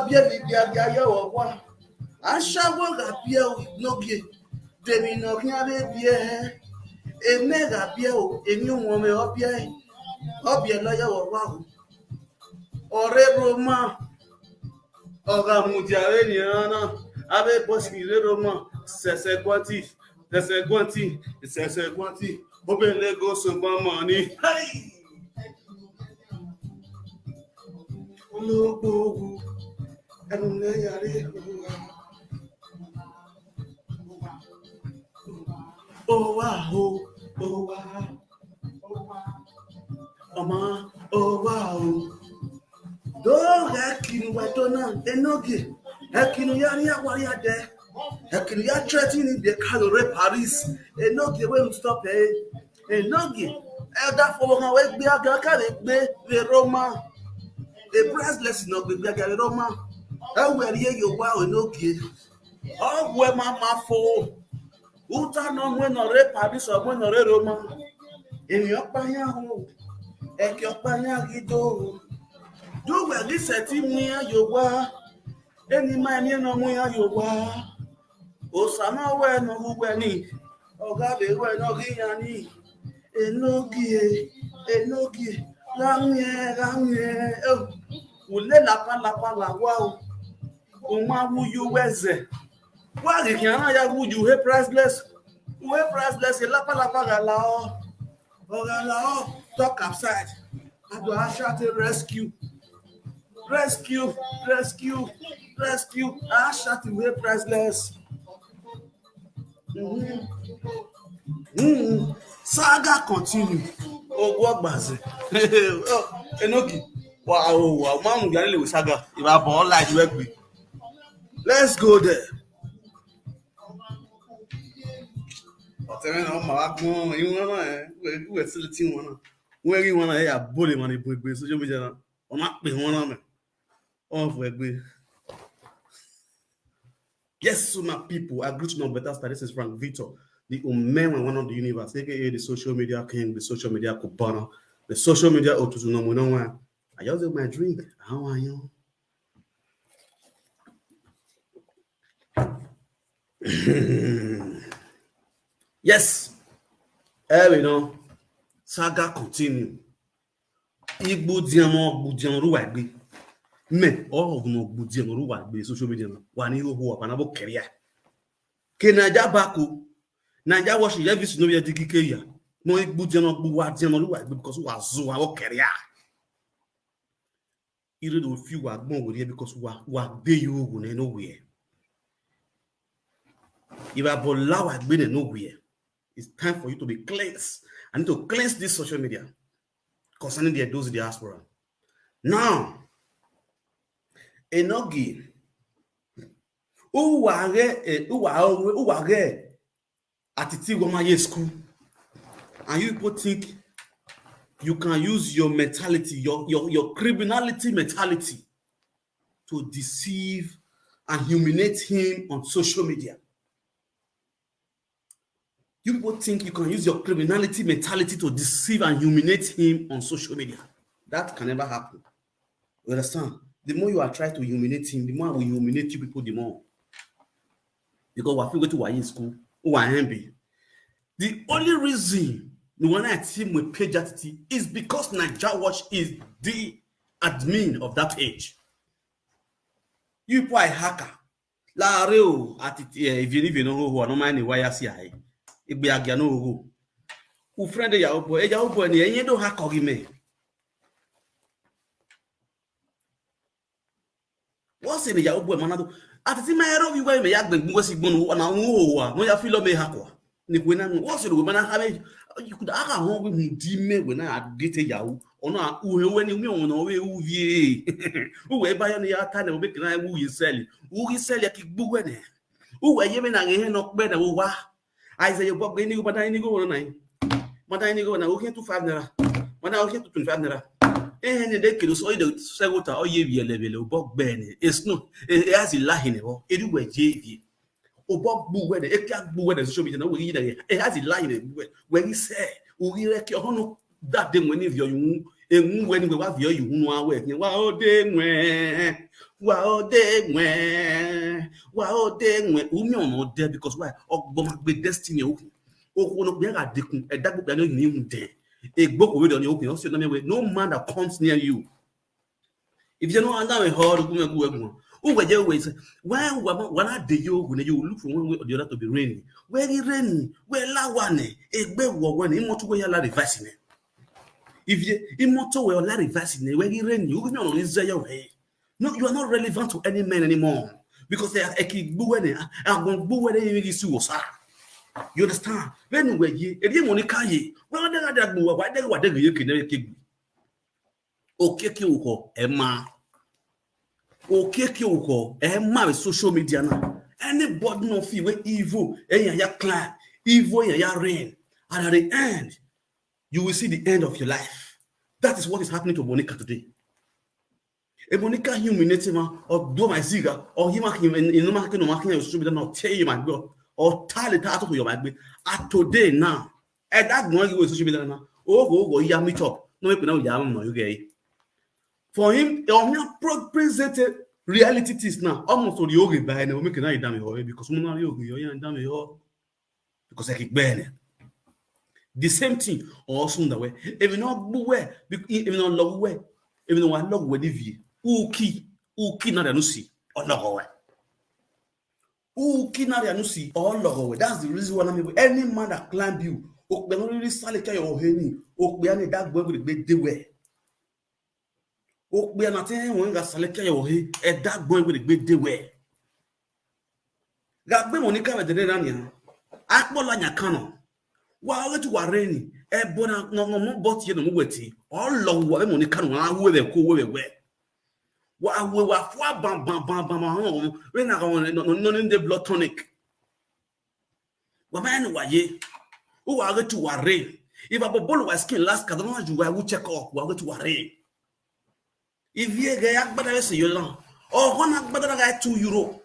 bien libia ya wa. Ashawo ga bien nogie. Demi no rien bien. E mega bien o, emi won me obie. Obie lo ya wa. Ore Roma. Oga mudiare ni ana. Abe bosi re Roma. Sese Guanti. Obe Lagos money. Hey! Ologbo enule yare. Oh wow. Mama, oh wow. Do hekinu wedona enoge. Hekinu yari awari ade. Hekinu ya threatening the calore Paris. Enoge we stop enoge. Elder for one we gbe aga ka le gbe the Roma. The priceless no gbe aga the Roma. Ewe ri yo wa enoge. Oh we mama fo. Uta no we no re Paris or we no re Roma. Eniyan pa yan ho. Eke opa yan gido. Do we this team near your wa. Any man no mu yan yo wa. Osama we no hu we ni. Oga be we no gi yan ni. Enogie. Ramye. Oh. Ule lapa la wa. O ma wu you weze. Wa ri kan ya wu you he priceless. We priceless lapa ga la o. Oga la o. Talk outside. I do a shout rescue. I shot away priceless. Saga continue. Ogwagbaze. Enoki. Wow. Man, we are with saga. If I ball like work with. Let's go there. Where you want to hear bully money, social media. On not be one of them. Yes, so my people, I greet you now better start. This is Frank Victor, the Omen one of the universe, aka the social media king, the social media cubana, the social media otutuno. I just have my drink. How are you? Yes. We know. Saga continue. Igbo diamo budian ruwagbe. Me all of no budian ruwagbe social media wa ni ho wa na bo career. Ke Naija bako. Naija wash every no be dikike ya. No igbo dian gbo wa dian ruwagbe because wa zo wa career. Ire do fi wa gbon wo because wa gbe you go na nowhere. If I allow agbe na nowhere. It's time for you to be cleansed. I need to cleanse this social media concerning those diaspora. Now, Enogi, who were at the school, and you people think you can use your mentality, your criminality mentality to deceive and humiliate him on social media. You people think you can use your criminality mentality to deceive and humiliate him on social media. That can never happen. You understand? The more you are trying to humiliate him, the more we humiliate you people, the more. Because we are going to YA school, who are MB. The only reason the one I team with page attitude is because Naija Watch is the admin of that page. You people are hacker. La reo if you know who are no mind why I see I. Igbe agia no ogo. U friend ya obo ni enye do ha kogi me. What's in ya obo manado? Atiti ma ero wi wa me ya gbegbu wesi gbonu na nwo wa no ya filo me ha kwa. Ni kwe na what's in we na ha you could aga ho we di me we na adite ya wo. Ono uhe we ni mi ono we uvie. Uwe ba ya ni ya ta na obe kina wu yiseli. Wu yiseli ya kigbu we ne. Uwe ye me na nge no kbe na wo wa. I say you bought any go, but I go on 9. But I go now, okay to 5 naira. But I okay to 25 naira. And the day so you say what are ye level of Bob Ben. It's no, it has a lie in it. Anyway, JV. O Bob Boo, where the Eka Boo, where the show me no either. It has a lie in it. When he said, we like your honor that day when you when we have you know, away. Wow, damn, Wow, they went. Wow, they went. Umi on not there because why? Ogboma be destiny. Oh, no, we are dekun. A dagbo be no yin there. A book with on your open. Also, no man that comes near you. If you know under a hard who were your ways, when one day you when you look from one way or the other to be raining. Where it rainy, where la one, a bed one immortal way a la reversing it. If you immortal way or la reversing it, where it rain, you will not your way. No, you are not relevant to any man anymore because they are a kid booing and going boo where they suicide. You understand? When we ye, a demon ye, well, they are that move, why they were you can never kick. Okay, Kyoko, Emma. Okay, Kyoko, Emma with social media now. Anybody no feel where evil, and ya clan, evil, and ya reign. And at the end, you will see the end of your life. That is what is happening to Monica today. A Monica humiliating or do my cigar, or him in the market or marking your not tell you my God, or tell it out of your mind. At today now, at that going with social media now, go, ya meet up. No, you yam, no, you gay. For him, presented reality is now almost on the yoga by and making I damn your because Mona yoga, and damn your because I keep burning. The same thing also that way. If you not beware, if you not love way, if you want love with the view. Uki na renusi or logowe. Uki na renusi or logowe. That's the reason why any man that climb you, o be no really salika your heni, o be any that boy with the dewe. O be nothing when ga salika your he, a that boy with the dewe. Gagbe Monica with the rania. Akbola nyakano. Wa wetu wareni, e bona no bot ye no weti. All long wa Monica no we be ko we. We were for bam home. When I on the blood tonic. But man, why ye? Who are going to worry? If a bubble was skin last, Cadona, you will check off. We are going to worry. If ye get better, say you know, or one better guy €2,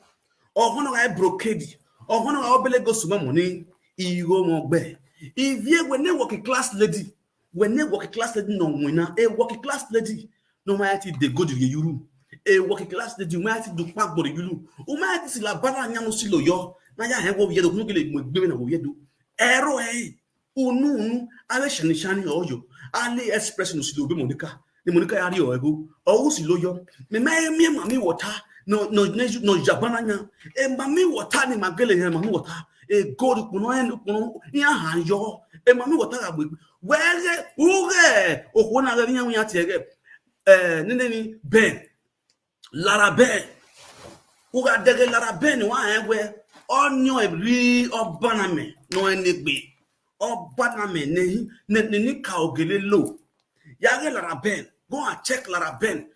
or one guy brocade, or one of our goes to money, you go more bear. If ye when they work a class lady, when they work a class lady, no winner, a working class lady, no matter they go to your room. A working class that you might do pack body you. O might see la barra nyamo silo yo. Na ya hewo yedo nugile mugbe na wo yedo. Ero unu ale shani oyo. Ale express no silo be Monica. The Monica yari o ego. O silo yo. Me mami water. No jabana nya. E mami water ni magele ya mami water. E gold kuno ya han yo. E mami water agbe. Wege uge. O kona ga nya nya tiege. Nene Ben Lara Ben, who got the Lara Ben, where on your re or baname, no any be or baname, ne cow gele low. Yage Lara Ben, go and check Lara Ben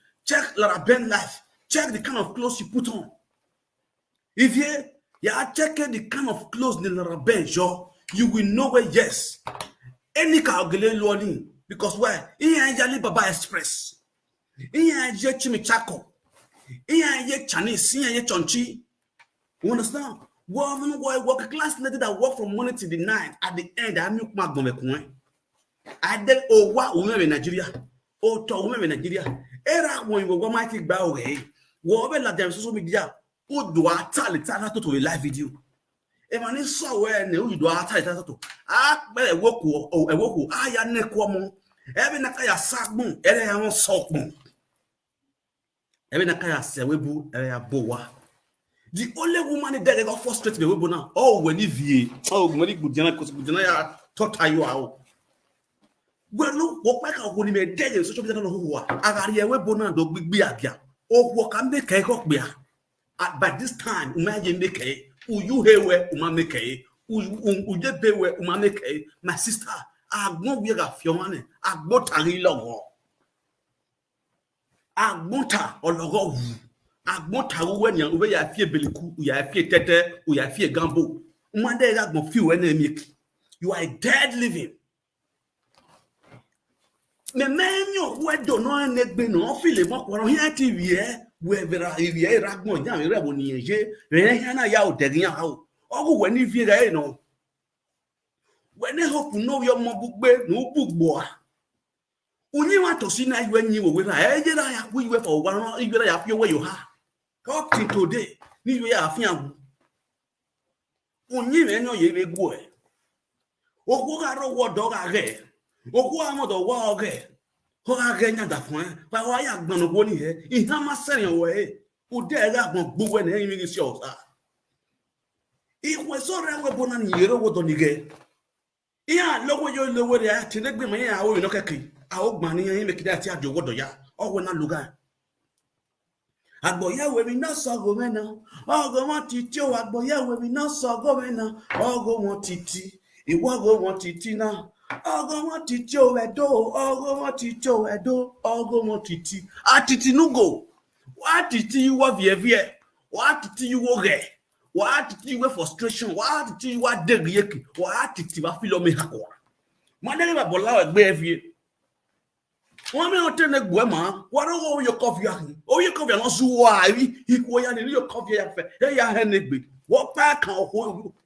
life, check the kind of clothes you put on. If you are checking the kind of clothes the Lara Ben, you will know where yes, any cow gele low because why? He ain't Jali Baba Express, he ain't Chimichako. Ye Chinese, ye chonchi. You understand? Woman, work class lady that work from morning to the night. At the end, I milk my gome. I did women in Nigeria. To women in Nigeria. Era when you go mighty bow away. Woman like them social media. Who do I tell it to a live video? If I need so where you do I tell it to. Better work or a work. I am neck. Every night I sack moon. Every I salt moon. The only woman that got frustrated the webo now. Oh, when you vie, oh, when you good because Gudana taught you out. Well, no, what back out when you made dead in social media who are. Agaria webo now, do big beer. Oh, what can they cake up beer? By this time, imagine the cake. Who you hear where umame cake? Who you pay where umame cake? My sister, I won't be a few money. I got a little. Agbonta ologo wu agbonta when you we ya fie beliku ya fie tete o ya fie gambo umande ga gbon fi we na make you are dead living me menyo we do no na gbe no fi le mo poro here tv we vera ivie ra gbon ja re bo ni ye re ya na ya o de yan ha o ogu we ni fie ga no we ne hope no yo mo bugbe no bugbo a Unyi want to see na you when you were I did I have we were for one you have your way you have. Up to today, ni we are fian. Onyi me no ye be go e. Oku ga ro wo do ga ge. Oku amodo wo ge. Ho ga ge nya da fun. Pa wa ya gbon no ni he. Ihan ma seren wo e. O de ga gbon gbogbo na yin mi si o sa. Iwe so re we bona ni yero wo do ni ge. Iya lowo yo lowo re ati ne gbe me ya wo no keke. A o gbon ni yin me kide ati ajo wo do ya. O we na luga. Agboyewe mi na so gomena ogo won titi o agboyewe mi na so gomena ogo won titi iwo go won titi na ogo won titi o edo ogo won titi o edo ogo won titi atiti nugo wa titi wo vie wa titi wo ge wa titi wo frustration wa titi wa degrieke wa titi wa filo me hakwa madele ba bola egbe evie wọ́n mi ò tẹ́lẹ̀ gbọ́ ẹ̀ máa wọ́n rọ́ oyè kọfí àhìn oyè kọfí àwọn sùn wọ́ àìrí ikú ọ̀yà ni oyè kọfí àfẹ́ ẹ̀yà ẹ̀hẹ́nẹ̀ gbé wọ́n pẹ́ kan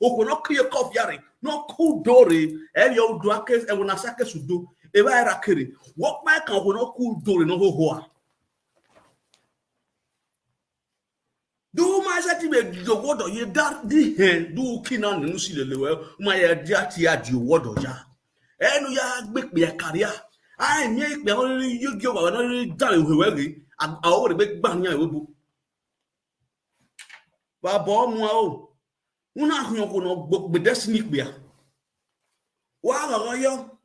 òkò náà kíyè kọfí àrẹ̀ náà kú dóore ẹ̀yà odò akẹ́ ẹ̀wọ̀n náà sákẹ́sù dó ẹ̀bá ẹ̀rà kéré wọ́n pẹ́ kan òkò náà kú dóore náà hóhó à. dùn máa ṣe ti bẹ̀ dọ̀wọ́dọ̀ yẹ dá dí hẹn dùn kí náà nínú sílẹ̀ lẹ́wọ̀ máa yẹ dí àti àdì òwọ́dọ̀ já ẹnu yà gbé pè é kárí à. I make the only you give another done whoever I would make banya wobu. Babo mo una hunko no book with destiny beer. Wa yo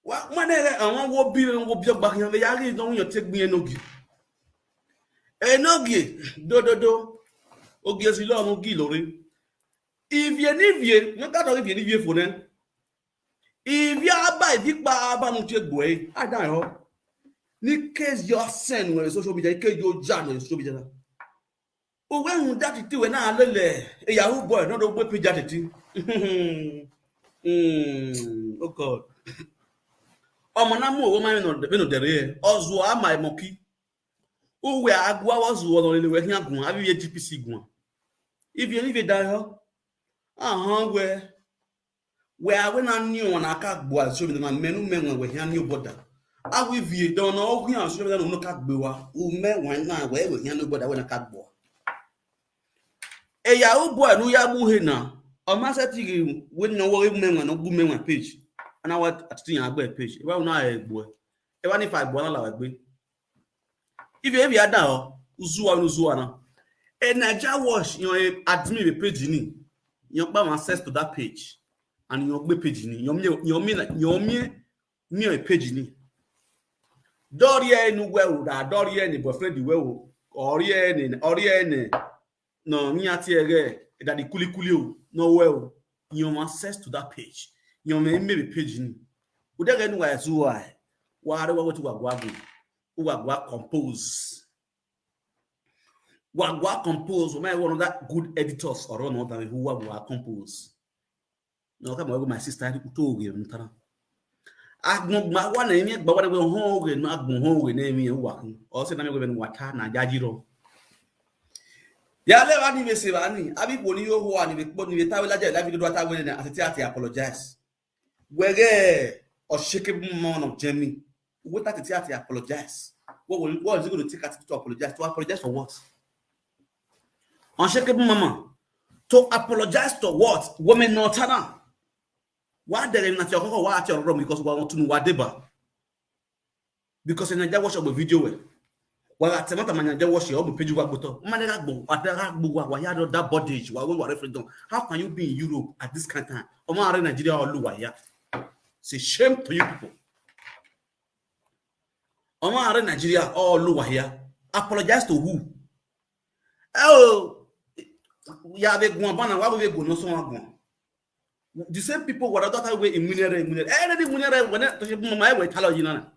wa manere awon wo bi wo bi gba yan le yari don yo take me enogi. Enogi do ogi esi lo mo gi lori. Ivie no ka do ivie fo nen. If you are by big baba boy, I don't know. Ni case your send when social media, case your journal social media. Oh, when that it when I lele a Yahoo boy, not a boy pijat. Oh God. Oh, Manamu, woman on the vein of the rear, Ozwa, my monkey. Oh, where Agua was one only working up, have you a GPC one? If you leave it down, where when I knew on a cat boy, so that my men were here new border. I will be don't know who so that no cat boa, who men went now where we hear nobody when a cat boy. A Yahoo boy, no Yabu Hena, or Master Tiggy, when no women and no women page. And I want to see a page. Well, now a boy. Even if I boil like me. If you ever had now, Uzuana. A Niger wash, you know, admit a page in you have access to that page. And your page ni your page ni dorie nu wewu da dorie ni boyfriend wewu orie ni no mi ati ere that the kuli o no wewu you have access to that page you maybe page ni udege nu wa zu wa re wa wetu wa compose my one of that good editors or one of them who wa compose. No, come over my sister who told him. Agma one name, but what we home and not home name me walking. Also, I'm going to Watana Yajiro. Yale Vani Vesivani, Abi Bonio, who are the Tawila, I will what I will at the theatre apologize. Where or shaking man of Jamie. What at the theatre apologize? What is it going to take us to apologize? To apologize for what? Unshakable mama. To apologize to what? Women not Tana. Why there is not your watch your room because we want to know what deba. Because in Nigeria watch a video. Well, at Samantha Manager watch your page you go. Managabo, that body, how can you be in Europe at this kind of time? Omar Nigeria or Luwaya. It's a shame to you people. Omar Nigeria or Luwaya. Apologize to who? Oh, yeah, they go on, why will they go? No, someone. The same people were that way in Munere. Any Munere when to my way, Talajina.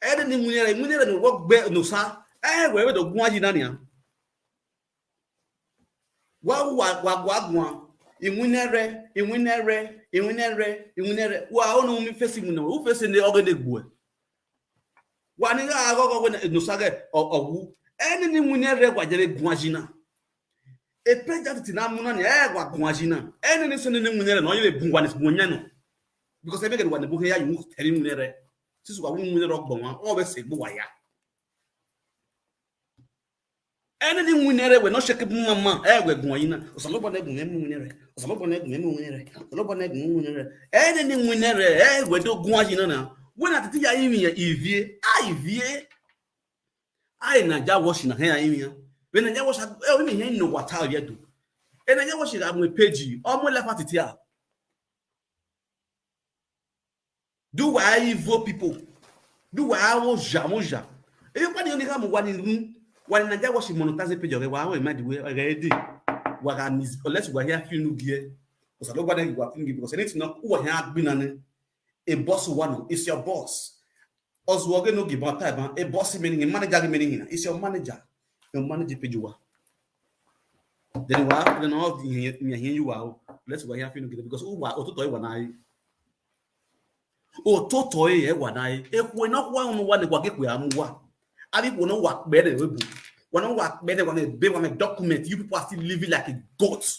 Any Munere work bear no sa. Wherever the Guajinania. Wagwan. In Munere. Wow, no me facing no, who facing the organic boy. One in I go when no saga or who. Any Munere Guajina. A president in Amuna, Guajina. Any listening in Munere, no, you one is Bunyano. Because I make it when the book here, you move telling Munere. This is what we rock bomb, always say Buaya. anything winner we not shake mama we gun yin na osalobo na gun emu winner osalobo na gun emu winner osalobo na gun winner anything winner we do gun yin na when atiti ya yin ivie ai na ja wash na ya yin when na ja wash we me yin no wata ya do e na ja wash ga mo page o mo le fatiti a do why evil people do why wo jamoja e pa ni ka mo wa ni when Nigeria was monetize page of wa we made we already wa ga miss unless we here feel no gear because I don't want to go thing because anything no who here agbina a boss one is your boss us we go no give about time a boss meaning a manager meaning is your manager page wa then then all here you are let's go here feel no gear because who wa ototo e wa na ototo e wa na e kwe no kwa no wa le kwa ke kwe amuwa abi people no work better we bu when no work better when they want a document you people are still living like a goat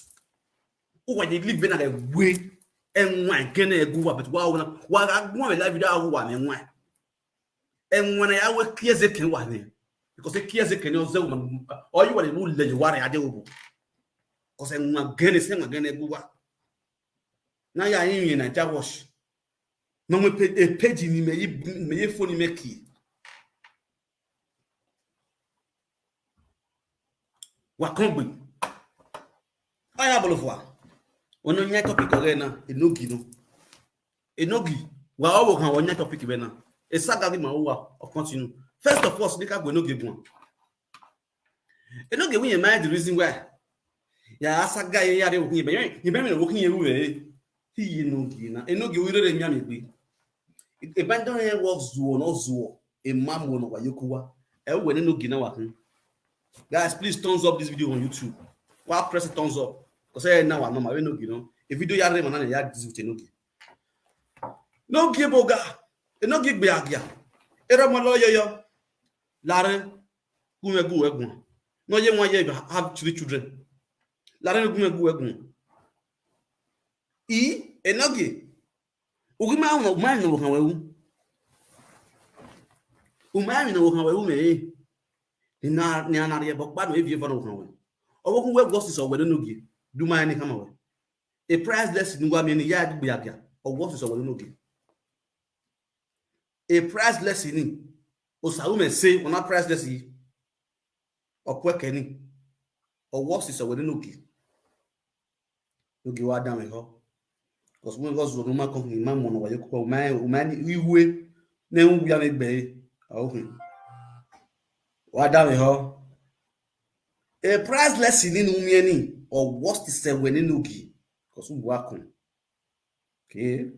who when they live like a way and why can e go but wa ga gbo we live that wa me why and when I work clear ze ken wa ne because the clear ze ken o ze or you want to le you worry ade obo because en wa gene se ma gene go wa na ya yin na ja wash no me page ni me phone me ki Wakongbe. Aya bolofwa. Ono nya topic ore na enogi no. Enogi wa owo kan wonya topic be na. E saga bi ma wa o continue. First of all, nika go enogi gun. Enogi we mind the reason why. Ya asaga ye yare wo kin be. Ye be me wo kin ye wu e. Ti enogi na. Enogi we re nya me gbe. E bandon e work zuo no zuo. E mamwo no wa yokuwa. E we enogi na wa kan. Guys, please thumbs up this video on YouTube. Why press the thumbs up? Because now I'm not no, you know. A video you are man ya this with Enogi. No give boga. No give biagia. Era mo lo yo. Lare gumegu egun. No ye won ye have 3 children. Lare gumegu egun. Enogi. Ugima no man no kan wewu. Umami no kan wewu me. Ina ni anare bokpa no evie fano kan we owo we gosis o we no gi do man ni kama we a priceless ni wa me ni ya digbe ya o gosis o we no gi a priceless ni o sawu me say ona priceless yi opwe keni o gosis o we no gi wa down we ho because we go zo no ma kon ni ma mo no wa yeko ma ni iwe na wu ya me gbe awon wa da me ho a priceless nínú mi eni or worst is we nínú gi cuz we akun okay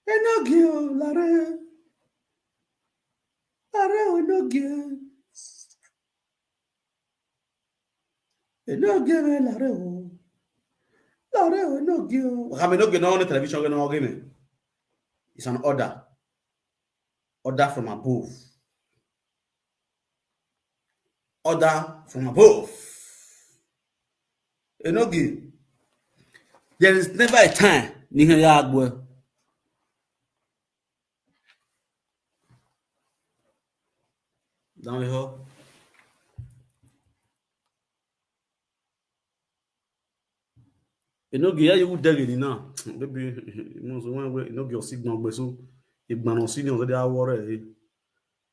enogi o lare enogi me lare enogi o ha me no get on television no game it's an order from above. Order from above. Enogi. There is never a time ni ya agbo. Down here. Enogi ya you dere ni na. Baby mo so wan we enogi o signal gbe so igbaran si ni o de awore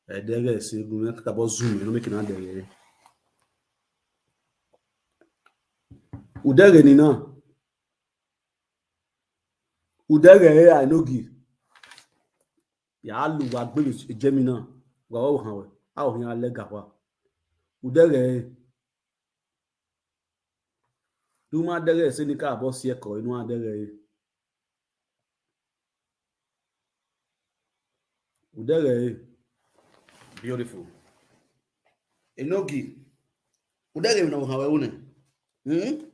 e dere se gun ka bo zoom no make na dere. Udere ni na. Udere Enogi. Ya lu wa gbe jemi na. Wa o han we. A o yan lega wa. Udere du ma dere se ni ka bo si eko inu adere. Udere beautiful. Enogi. Udere na han we une.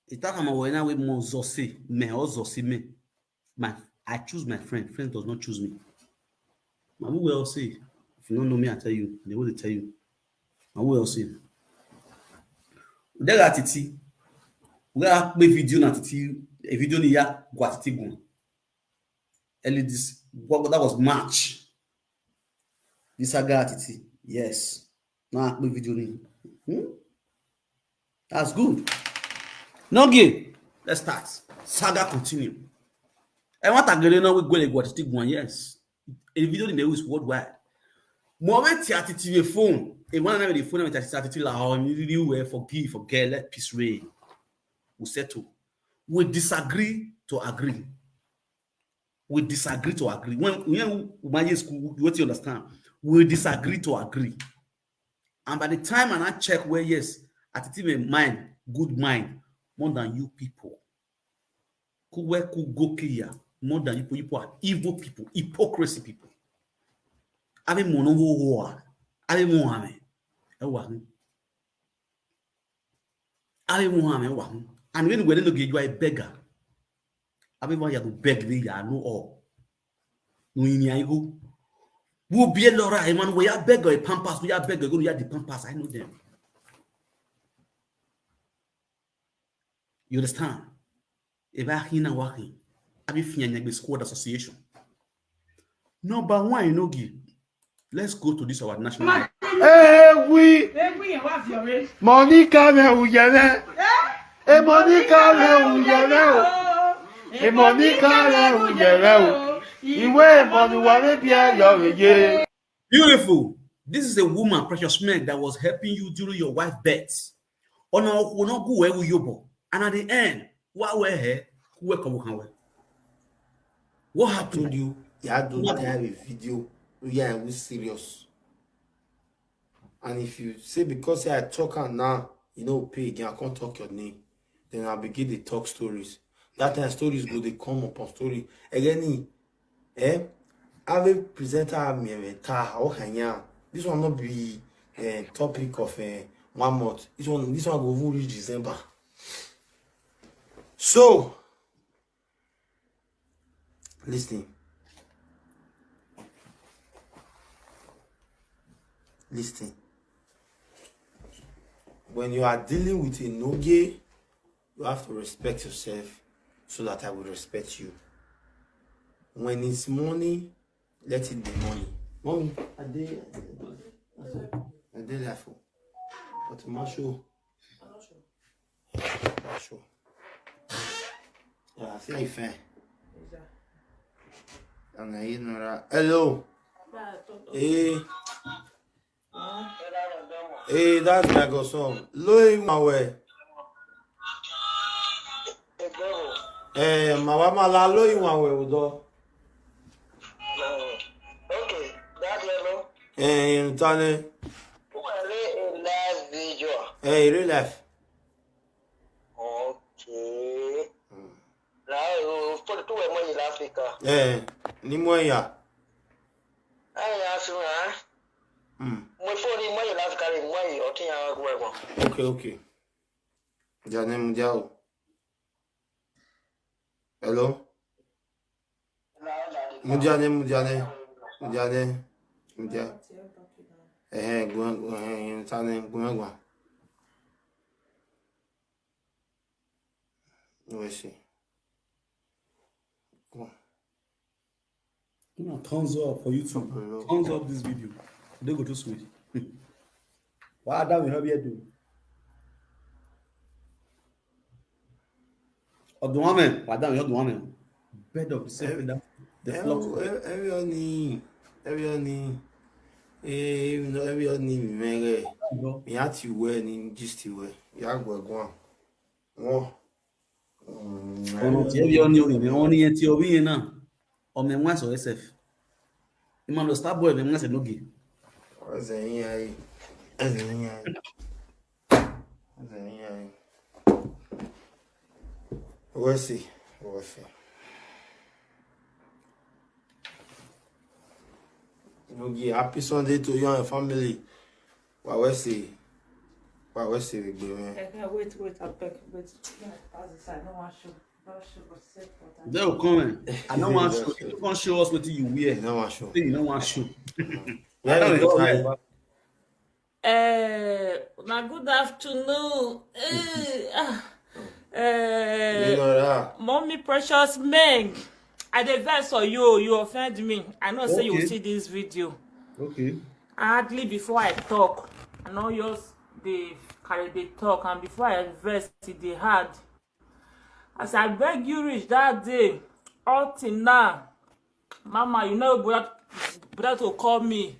Itaka ma wena we mo zosi me o zosi me. I choose my friend. Friend does not choose me. Mamu will say, if you don't know me, I tell you. They will tell you. Mamu will say. There are titi. We are make video na titi. A video ni ya gwa titi gun. Early this. That was March. The saga attitude. Yes. Now I video name. That's good. No game. Let's start. Saga continue. I want to get now we go like what still one yes. A video in the news worldwide. Moment attitude phone. A one the phone with attitude like how really we forgive, let peace reign. We settle. We disagree to agree. We disagree to agree. When we school, what you understand? We disagree to agree. And by the time I check where yes, attitude mind, good mind, more than you people. Could go clear more than you people are evil people, hypocrisy people. Ave mono ave Mohammed. Ave Mohammed. And when we don't get you a beggar. Everyone you have to beg me, I know all. No in go. Who be a Laura, man, we are beggar a pampas, we are beggar, go to the pampas, I know them. You understand? If I hear working, I be fearing the squad association. Number one, you know, let's go to this our national. Oui. Monica, mais où y avait? Et Monica, mais où y avait? Et Monica, mais où y avait? Beautiful. This is a woman, Precious Meg, that was helping you during your wife birth. Or no, will not go where you. And at the end, what were here? What happened? You don't have a video. We are serious. And if you say because I talk and now you know pay again, I can't talk your name, then I'll begin to talk stories. That time stories go they come up on story. Again, I will present this one not be a topic of 1 month. This one go reach December. So listen. When you are dealing with a no-gay, you have to respect yourself so that I will respect you. When it's money, let it be money. Mommy, I did that for. But I'm not sure. Yeah, I feel fine. And I know that. Hello. Hey, that's my godson. Loy my way. My mama la loy my way udo. Okay, that's yellow. You tane. Who are in live video? Real life. Okay. Now you put two more in Africa. Ni moya. I ask you, my phone in my Africa in my or thing. Okay. Jane Mujao. Hello? Mujane. Go. Where is she? Go. Thumbs up for YouTube. Thumbs up this video. They go to switch. Why that we have here do? Of the woman, why that we have the woman? Bed of the seven that the flock. Everyone need. Everyone need me. Me at you wear ni just you wear. Ya go. Oh. Only at your being now. Or me once or SF. You man start boy me once no give. What's the We'll see. Happy Sunday to you and your family. We'll see. Wait, I beg, wait. No one show. They will come. I don't want to show. You can't show us what you wear. No one show. You don't want to show. Now good afternoon. Mommy Precious Meg. I dey vex for you. You offend me. I know say you see this video. Okay. Hardly before I talk, I know yours they carry the talk, and before I invest it they hard. As I beg you reach that day, all till now, Mama, you know brother to call me.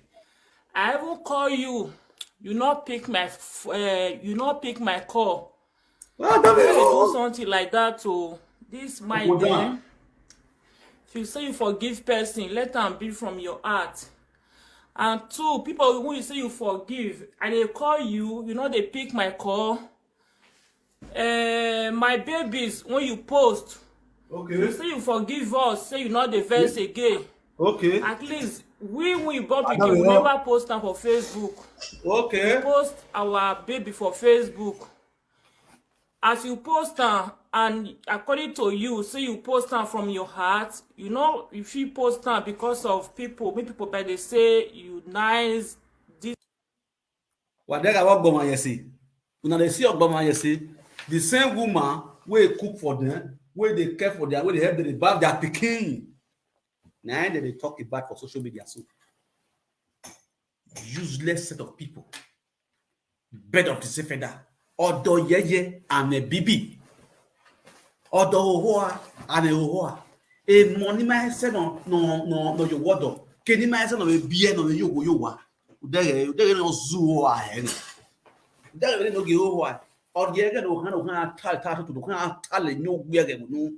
I even call you. You not pick my call. Ah, You know they do David. something like that to this my day. If you say you forgive person, let them be from your heart. And two, people when you say you forgive, and they call you, you know they pick my call. My babies, when you post, you Okay. say you forgive us, say you not the verse again. Okay. At least we when you born Ah, pikin, we David. never post them for Facebook. We Okay. post our baby for Facebook. As you post am, and according to you, say you post am from your heart, you know if you post am because of people, make people by they say you nice. This Wadega wa gboma yesi. Una dey see ogboma yesi. The same woman wey cook for them, wey dey care for them, wey dey help them dey bath their pikin. Na im dey talk about for social media so. Useless set of people. Bed of the same feather. Odo yeye and a bibi. Odo hohoa and a hohoa. E money ma se no yo wodo. Keni ma se no be bie no yo go yo wa. Udere no zuo a he. Udere no ge ho wa. Odo yeye no han tal to han tal nyo gbe no.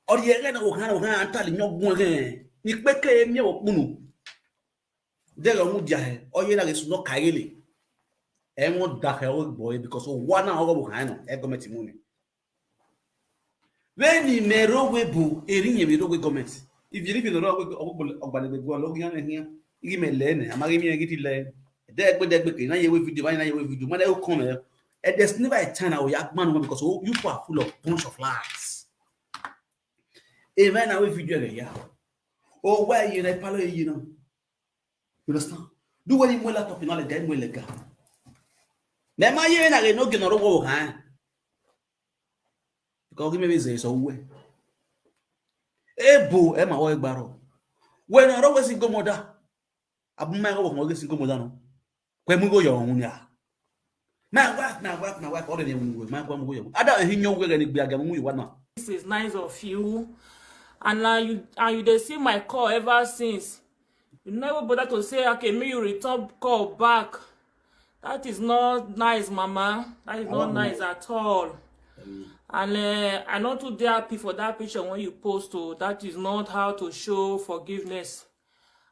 Odo yeye no han tal nyo gbe. Ni peke mi o punu. Udere mu dia he. Oye na ge su no kaile. Emo da he o boy because one na o go han no e government money. When you mero we bu erinye mero we government. If you live in the road ogbale go lo yan here, igi me le ne amari mi igi ti le. Degbe ke na ye we video, na ye we video. Man e come here. There's never a time now yak man because you people are full of bunch of lies. Even now we video le ya. Oh why you na palo you know. You understand? Do what you mo laptop na le guy mo le ga. Na ma ye na re no ge no ro wo han. Because give me say so we. Ebo e ma wo igbaro. When I always go moda. Abu ma go mo ge single moda no. Kwe mu go yo hun ya. My wife already we my go mo go yo. Ada he nyo we ni gbe aga mu yi wa na. is nice of you, and now you they see my call ever since. You never bother to say okay, may you return call back. That is not nice, Mama. That is not nice at all. And I not too dare happy for that picture when you post to. That is not how to show forgiveness.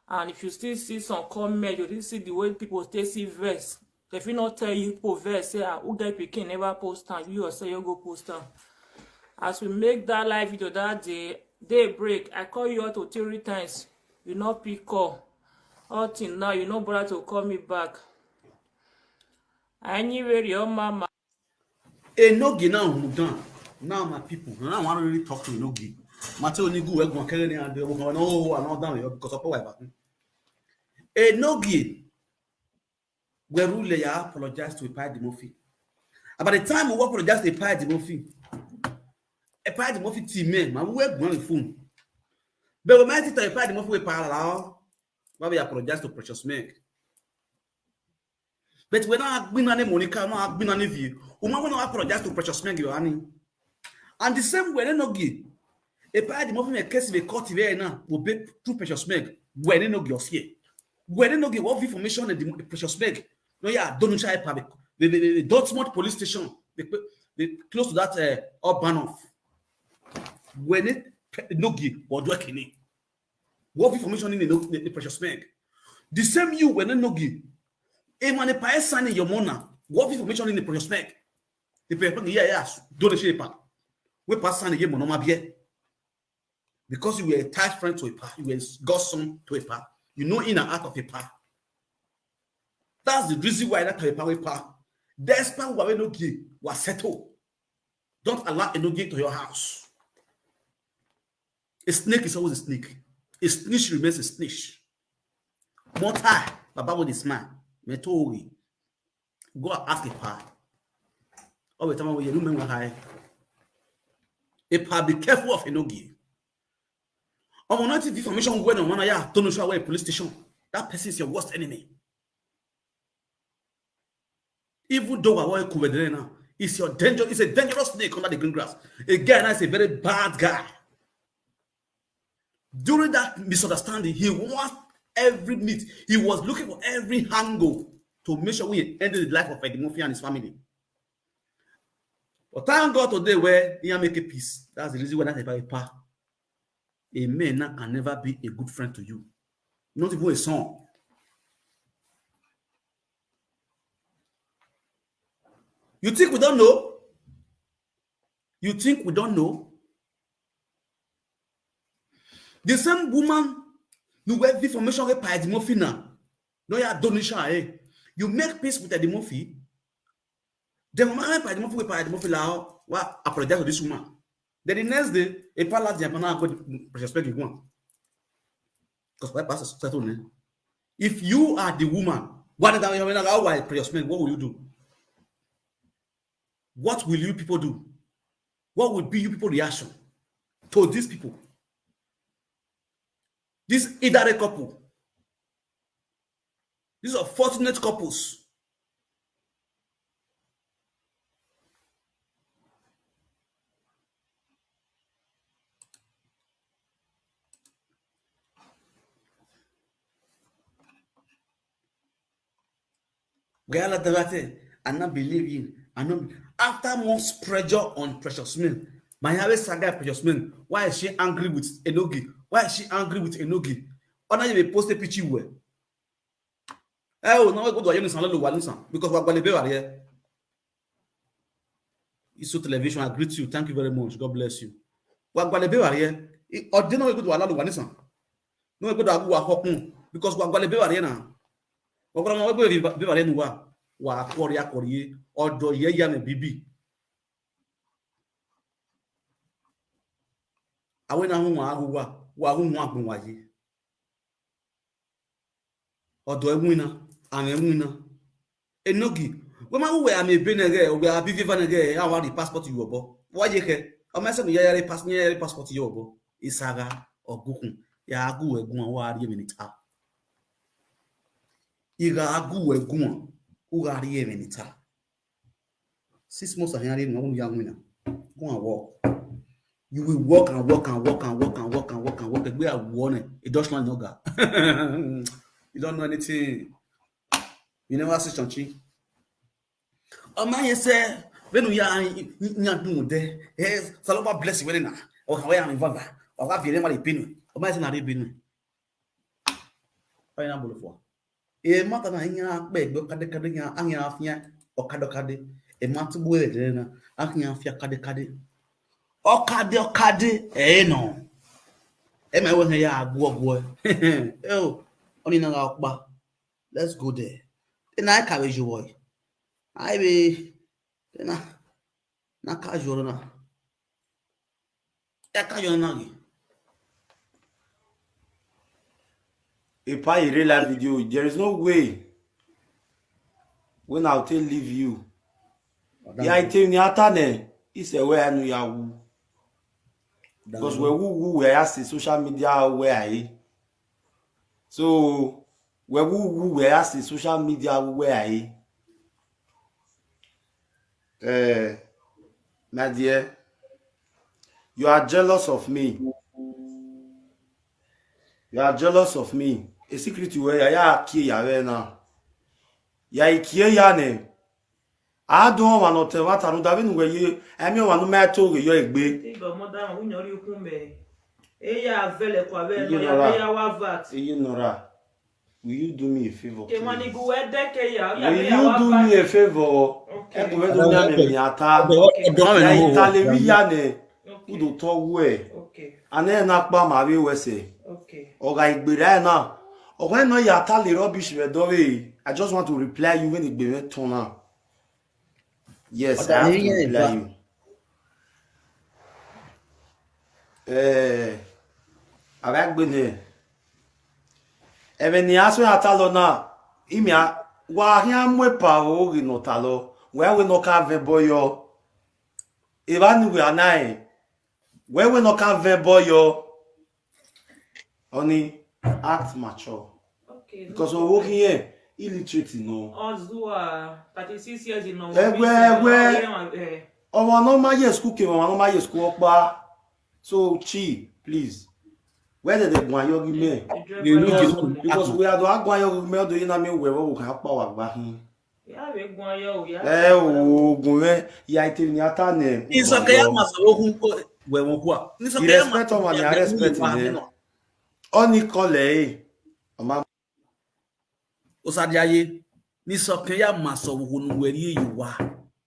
And if you still see some comment, you still see the way people still see verse. If you not tell you people verse, say who get picking never post time, you yourself you go post time. As we make that live video that day, daybreak, I call you out to 3 times. You not pick call. All till now, you not bother to call me back. Anyway, your mama. Enogi now mudan. Now my people, now I want to really talk to Enogi. Mateo Nigu we go kere ni ande wo no I'm not down here because of why. Enogi we rule ya apologize to Epai Dimofi. About the time we apologize to Epai Dimofi. Epai Dimofi team man we go on the phone. But we might tell Epai Dimofi we parallel. Why we apologize to Precious Meg. But when I been on Monica, no I've been on view. Uma no apologize to Precious Meg Yohani. And the same way Enogi. Epai Dimofi me case be court here now will be through Precious Meg. When Enogi of here. When Enogi what information the Precious Meg. No yeah, don't try public. The Dortmund police station. They close to that Urbanov. When it Nogi was working. What information in the Precious Meg? The same you when Nogi. A man a pay sign in your mona. What information in the Precious Meg? The paper yes, don't shape. We pass sign again monoma bien. Because you were a tight friend to a pa, you were godson to a pa. You know in and out of a pa. That's the reason why that a pa. Despite what Enogi was settled. Don't allow Enogi to your house. A snake is always a snake. A snitch remains a snitch. More time, Baba with this man. Metori. Go ask a pa. All the time when you remember high. A pa be careful of Enogi. On not information when on one ya don't show away police station. That person is your worst enemy. Even though I want to now, it's a dangerous snake under the green grass. A guy now is a very bad guy. During that misunderstanding, he wants every meat. He was looking for every angle to make sure we ended the life of Eddie Murphy and his family. But thank God today where he make a peace. That's the reason why that's about a pa. A man can never be a good friend to you. Not even a son. You think we don't know? You think we don't know? The same woman who have information about Eddie Murphy now. No, you donation. You make peace with Eddie Murphy. The moment Eddie Murphy with Eddie Murphy now, well, apologize to this woman. Then the next day, a palace the Japan got precious you one. Because why pass settle? If you are the woman, what will you do? What will you people do? What will be you people reaction to these people? This Idare couple. These are fortunate couples. And not believe in. And not, after months pressure on Precious Min, my saga Precious Min, why is she angry with Enogi? Why is she angry with Enogi? Ona you post a picture where? Oh, now I go to a young because we're going to be here. It's television. I greet you. Thank you very much. God bless you. We're going to be here. Or do not go to Alalu Wanison. No, go to Abu because we're going to be here now. We're going to be here now. Wa Korea Korea or do ye ya me bibi. Awe na hu wa hu agbon waye. Odo enwina, an enwina. Enogi, we ma we am ebe nege, we abi viva nege, ya wa the passport you obo. Wa ye ke, o ma se no ya passport you obo. Isaga ogukun, ya agu egun wa ari minute. Iga agu egun. 6 months of young women. Go and walk. You will walk and walk and walk and walk and walk and walk and walk. We are warning. A Dutchland yoga. You don't know anything. You never see something. Oh man, say when we are in there, yes, Saloba bless you now. Or how I am involved. Or what be the pin. Oh man, say pin. I am for. E mata na nya gbegbe kade nya anya afia okade e matu boe de na anya afia kade okade no e me we ya agbo oh oni na okpa let's go there then I carry you boy I be na ka joro na e ka joro na. If I read that video, there is no way when I'll tell leave you. Yeah, I tell you, it's a way I know you. Because we asked the social media where I. So we asked the social media where I. My dear, you are jealous of me. You are jealous of me. A secret where ya ki ya na. Ya ikie ya ne. I don't want to what I don't where you and you want to matter your egbe. Will you do me a favor? Will you do me a favor? When no ya tell the rubbish I just want to reply you when it be turn out. Yes, I have to reply you. Avec bene. Even ni aso atalo na imia wa hia mwepa o ri no talo we no ka ve boyo. Even we anai we no ka ve boyo. Only act mature. Okay. Because we're working here, illiterate, you know. Ozua, 36 years in Norway. Oh, no, my yes, cooking, no, my yes, cook, so, Chi, please. Where did they go? You give me because we are the going to mail the enemy where we can power back him. Yeah, we're going to go. Yeah, I tell you, Atane. It's okay, I must go where we go. It's okay, I respect on my respect him. Only call Osadiaye, ni soke ya maso wonu weri yiwa.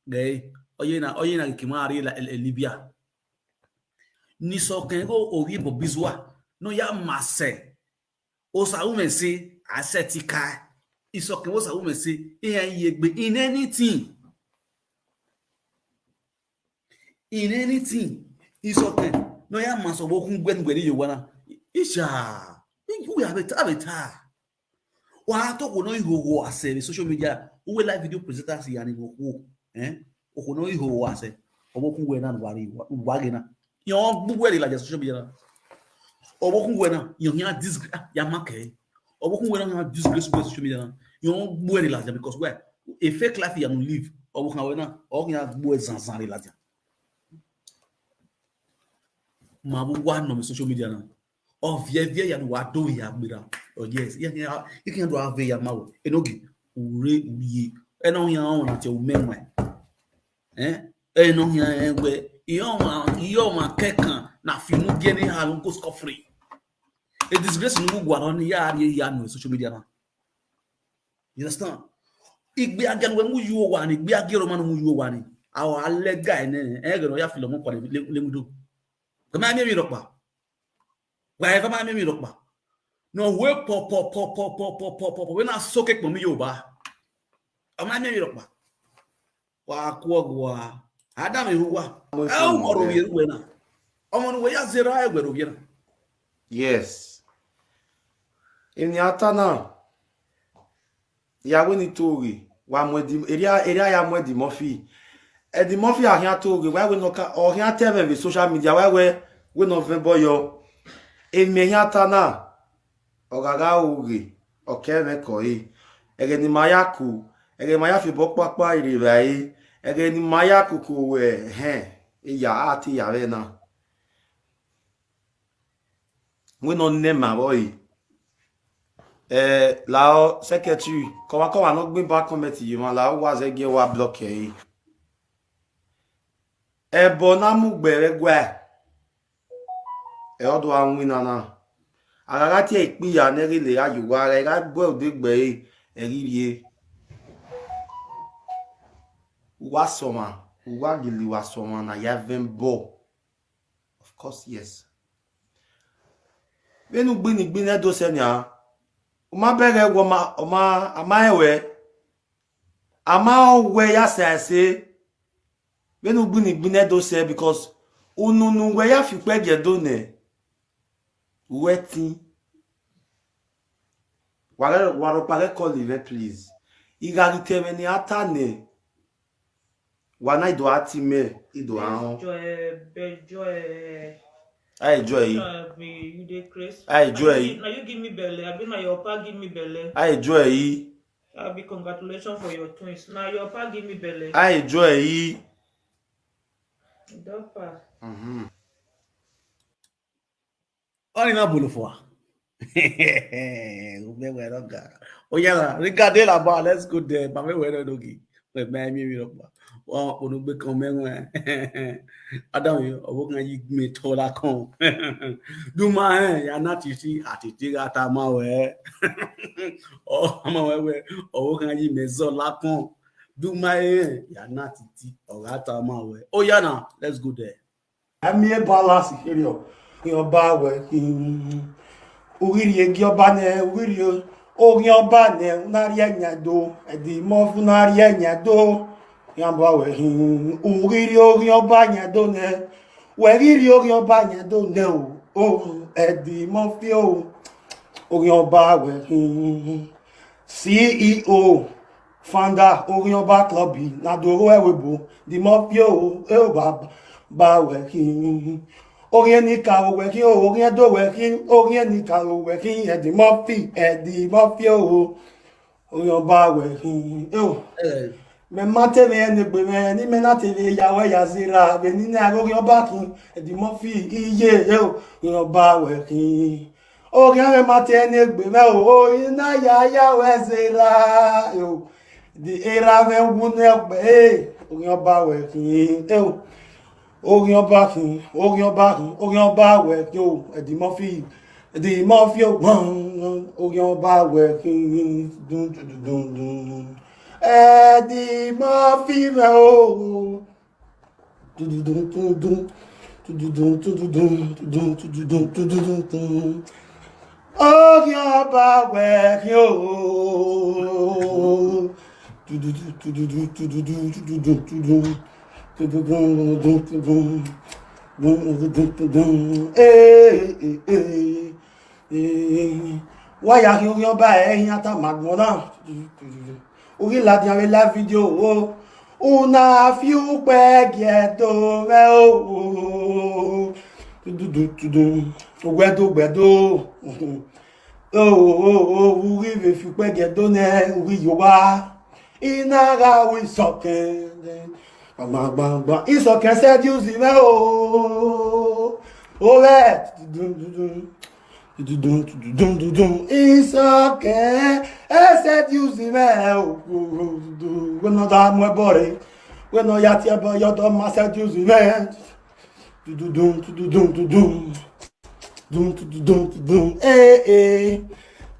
Ge, oye na kimari la Libya. Ni soke go owi bo bizwa. No ya mase. Osa umesi asetika. Isoke osa umesi yegbe in anything. In anything. Isoke no ya maso wokun gwenweri yiwa na. Isha. You have it. Wato kono ihoho ase social media uwe live video presenters yani go okono ihoho ase obokun we na wari na yon gbugwe ri la social media obokun we na yon ya disgrace ya make obokun we na disgrace social media na yon gbugwe ri la because where a fake life you live obokun we na o ya gbugwe zanzan ri la ma bu wa no social media na vie ya wa do ya gbira. Oh yes, you can do have ya mawo. Enogi ure uye. Eno ya on ati o menwe. Eno ya engwe iyo ma kekan na fimu die ni halun go score free. A disgrace nu gwa on ya no social media na. You understand? Igbe agan we mu yu wa ni, igbe agero man mu yu wa ni. Awo ale guy ne egero ya filo mo kwa le mudo. Kama mi rokpa. Wa kama mi rokpa. No we pop when I soak it me yoba. Ama me rokpa. Wa kwogwa. Adam ehuwa. Moro we na. Omo we ya zero e gwero bi na. Yes. Eni atana. Ya we ni tori. Wa mwedi area ya mwedi Murphy. Edi Murphy ahia tori. Wa we no ka ohia tv social media wa we no ven boyo. Emi atana. Ogaga ugi okeme koi ege ni mayaku ege mayafi bokpapa iribai ege ni mayaku kuwe iya ati yawe na we no nema boy lao secretary ko no gbe back committee you man lao wa ze ge wa block yi ebo na mu gbere gwa odo anwina na agaga ti ipiya nerile ayuwa re ga gbo odegbe eririe wasoma uwagili wasoma na yavembo of course yes benu gbini na do senia uma bere wo ma amaewe amawe ya sase benu gbini na do se because ununu we ya fi peje do ne waiting. Waro pare call even please. Igarite meni atane. Wana ido atime ido ahun. I enjoy. You dey crazy. I enjoy. Now you give me belly. I been my your pa give me belly. I enjoy. I be congratulations for your twins. Now your pa give me belly. I enjoy. Don't pass. On ina bolo fo. Oh yeah, regardez là-bas, let's go there. Pas même ouais dogi. Ouais, mais mi là. On nous be quand même. Adam yo, owo kan yi me to la kon. Duma ya na titi atiti ata ma we. Oh, ama we owo kan yi me zo la kon. Duma ya na titi o ata ma we. Oh yeah now, let's go there. Ami e balance here. Yoba we uriri egi oba ne uriri orin oba ne unari enyado edi mo funari enyado yamba we uriri orin oba nyado ne weriri orin oba nyado ne o edi mo fi o orin oba we CEO founder orin oba club na doro ewebo di mo fi o e ba we Orient ni ka working, orient do working, orient ni ka working, Eddie Murphy, orient ba working. Oh, me mate me ni gbe me ni me na TV yawe yazira, be ni na orient ba kin, Eddie Murphy, iye, orient ba working. Orient me mate ni gbe me, ina yawe zira, the era me wune gbe, orient ba working. Orient back, working, Eddie Murphy, Orient back working, Eddie Murphy, Orient back working, Waya ki oyan ba eyin ata magmona ori la di ave la video una fiu pe gieto me gbedo ori ve fiu pe gieto ne ori yoba inaga we soken Bang. It's okay, said you see me. Oh, right. It's okay, I said you see me. We're not that my body. We're not yet here, but you're the master. You see me. Hey.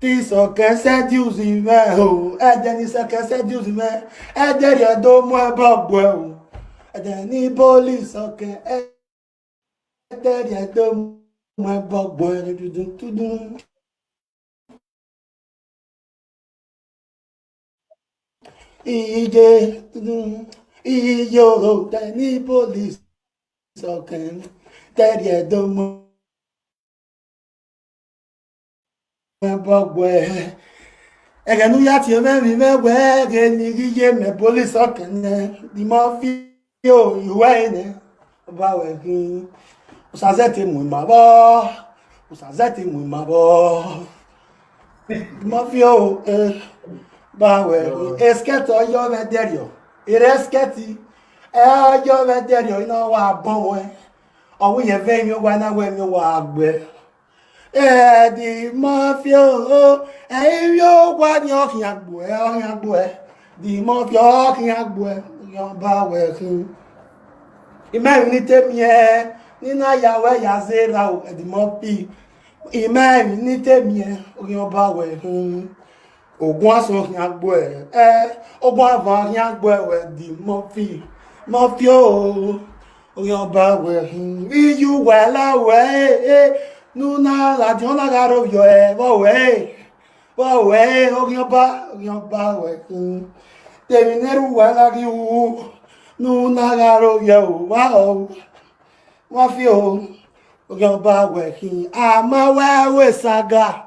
This okay, said you see me. Oh, and then it's okay, said you see me. And then you don't more about well. Any police okay, that you don't my bug boy to do. Yo, any police okay, that you don't my bug boy. Again, we are here, we were getting me police okay, the mafia. Yo, you ain't about working. Usazeti mwimabo. Mafio, bawe. Esketo yo vederio. Iresketi. Yo vederio, ina wa bon. Owo ye vemi o wa na we mi wa agbe. Di mafio. Yo wa ni okin agbo. Di mafio okin agbo. Ba working. Imagine ni temie ni na yawe yazera o Eddie Murphy. Imagine ni temie oyan ba working. Ogun aso kin agbo ogun ava kin agbo Eddie Murphy. Murphy oyan ba working. You well away. Nu na la di ona garo yo bo we oyan ba working. Termineru wala ki u nu nagaro yo wow Mafio ogan ba working ama we saga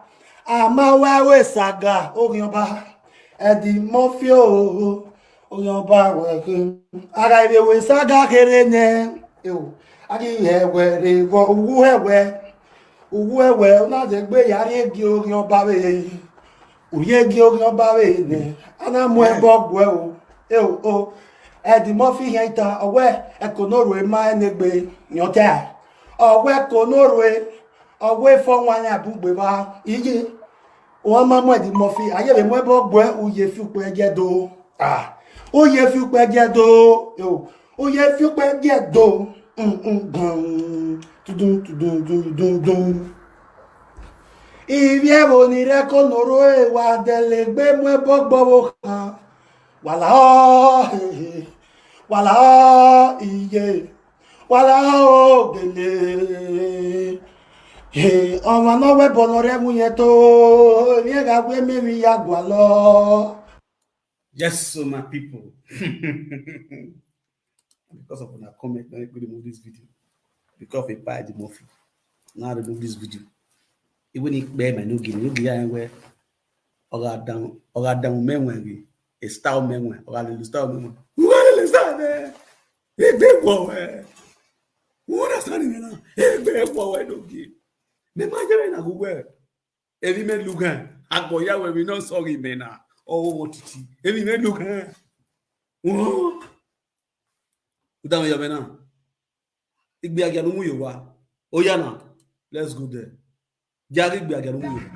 ogan ba Eddie Murphy ogan ba working ara ibe we saga kere ne agi ewe wo uwu ewe na je gbe yari egi ogan ba we Uyegi ogan ba we ne ana mo ebogwe Eddie Murphy yenta owe ekonoru e ma enegbe nyota owe ekonoru owe fo wan abugbe ba iye won ma mo Eddie Murphy ayebe mo ebogwe uye fi upo egedo uye fi upo egedo uye fi upo egedo tudun Ibi evo ni rekonoro wa delegbe mo ebogbo kan wala iye wala gele ọmọ náà wẹ́bọ̀ lọ rẹ́ mú yẹn tó ní ẹ̀ka pé mẹ́rin yàgbà lọ. Yes, so my people. Because of una comment, now I remove this video. Because of a bad Eddie Murphy. Now I remove this video. Even if bear my no give where or down men a style men or a little style men. What is that? Who understand me now? Every forward okay. The man na go where. Every man look at. Agoya where we not sorry me now. Oh what it. Every man look at. Oh. Uda me yabena. Igbe agya no mu yewa. Oya na. Let's go there. Jari igbe agya no mu yewa.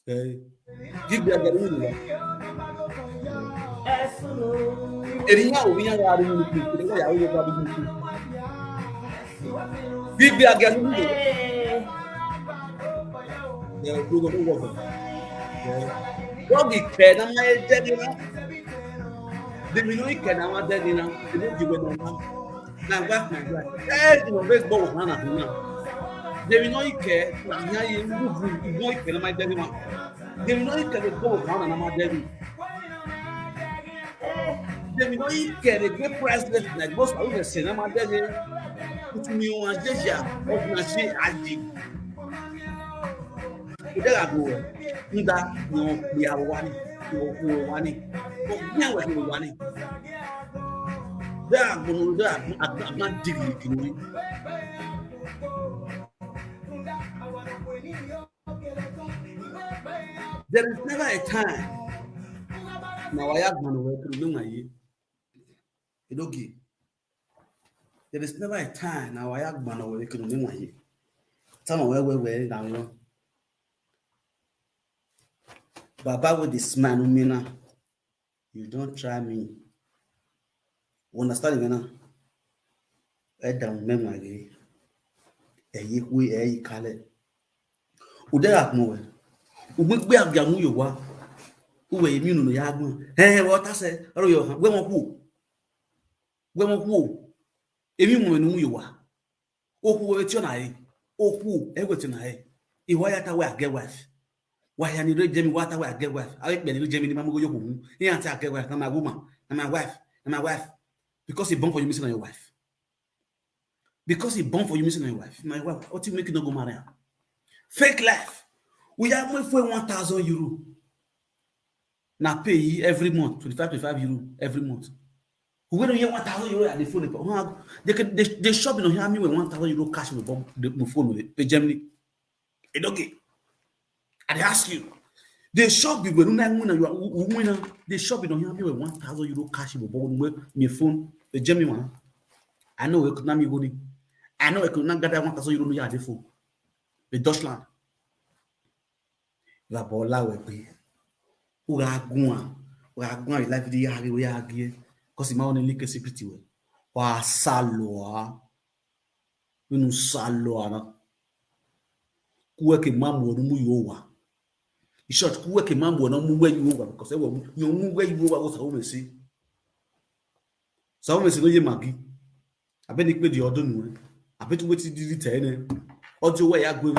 Eh. Igbe agya no mu yewa. Erinya obinya wa ari mu ku. Ere ya wo yewa bi mu ku. Igbe agya no mu yewa. Yeah, we go work. Yeah. Dog ike na ma e dedi na. De mi no ike na ma dedi na. E no jiwe na. Na gba na gba. Eh, no be gbo wa na na. De mi no ike na nya ye move no ike na ma dedi ma. De mi no ike de gbo wa na ma dedi. De mi no ike de gbe president na gbo so we se na ma dedi. Put me on deja. O na se aji. Udara go nda no ya wani no wani ko nya wa no wani da go da agba digi kini there is never a time na wa ya gba no we kru no aye edogi there is never a time na wa ya gba no we kru no aye sama we na yo Baba with the smile, Mina. You don't try me. You understand me now? I don't remember again. A kale. Udera no. Ugbe agamu yo wa. Uwe emi no ya agbon. What I say? Oro yo han. We mo ku. Emi mo nu yo wa. Oku we ti ona yi. Oku e we ti na yi. Iwa ya ta we age wife. Why are you Jamie water where I get wife? I like Jamie Mamu Yoku. He answer I get wife, and my woman, and my wife. Because he born for you missing on your wife. Because he born for you missing on your wife. My wife, what you make no go marry? Fake life. We have more for 1,000 euro. Now pay every month, 25 euro every month. We don't hear 1,000 euro at the phone. They shop in here me with 1,000 euro cash with the phone with Germany. It okay. I ask you, they shop be when you winner. They shop don't have me with 1,000 euro cash with my phone. The German one. I know we could not be going. I know I could not gather 1,000 euro no the phone. The Deutschland. La bola we be. Ura gwa life di yari we yagi. Cause my only leak secret we. Wa saloa. We no saloa na. Kuwe ke mamu mu yowa. In short, who work a man will not move where you over because you move where you over was home see. So, no ye maggie. I bet it made the other one. I bet you wait to do the 10. Audio way I go.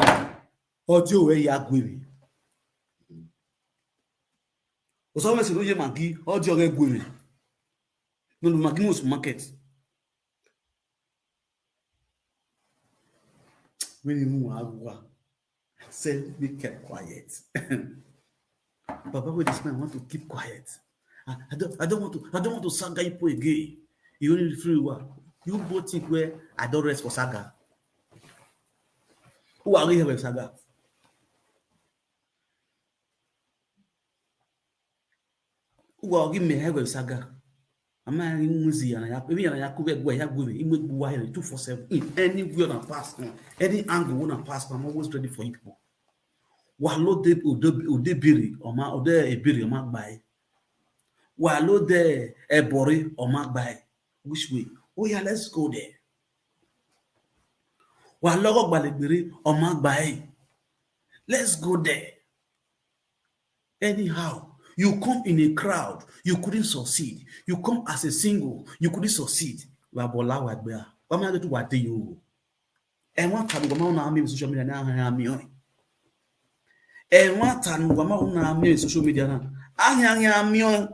Audio way I go. So, no ye maggie. Audio way go. No, maggie was market. When you move, say be kept quiet. Baba with this man want to keep quiet. I don't want to saga you again. You only free work. You both think where I don't rest for saga. Who are we here with saga? Who are give me here with saga? I'm not in museum and I maybe I could go here with me. It would be 247 in any way on pass, any angle on pass. I'm always ready for you people. Walo de ode biri oma ode ebiri oma gbai. Walo de ebori oma gbai. Which way? Oh yeah, let's go there. Walo go gbalegbere oma gbai. Let's go there. Anyhow, you come in a crowd, you couldn't succeed. You come as a single, you couldn't succeed. Wabola wagbea. Wama do what do you? And one time go na me social media na ha mi on. And one time, Wama me social media now. I am young.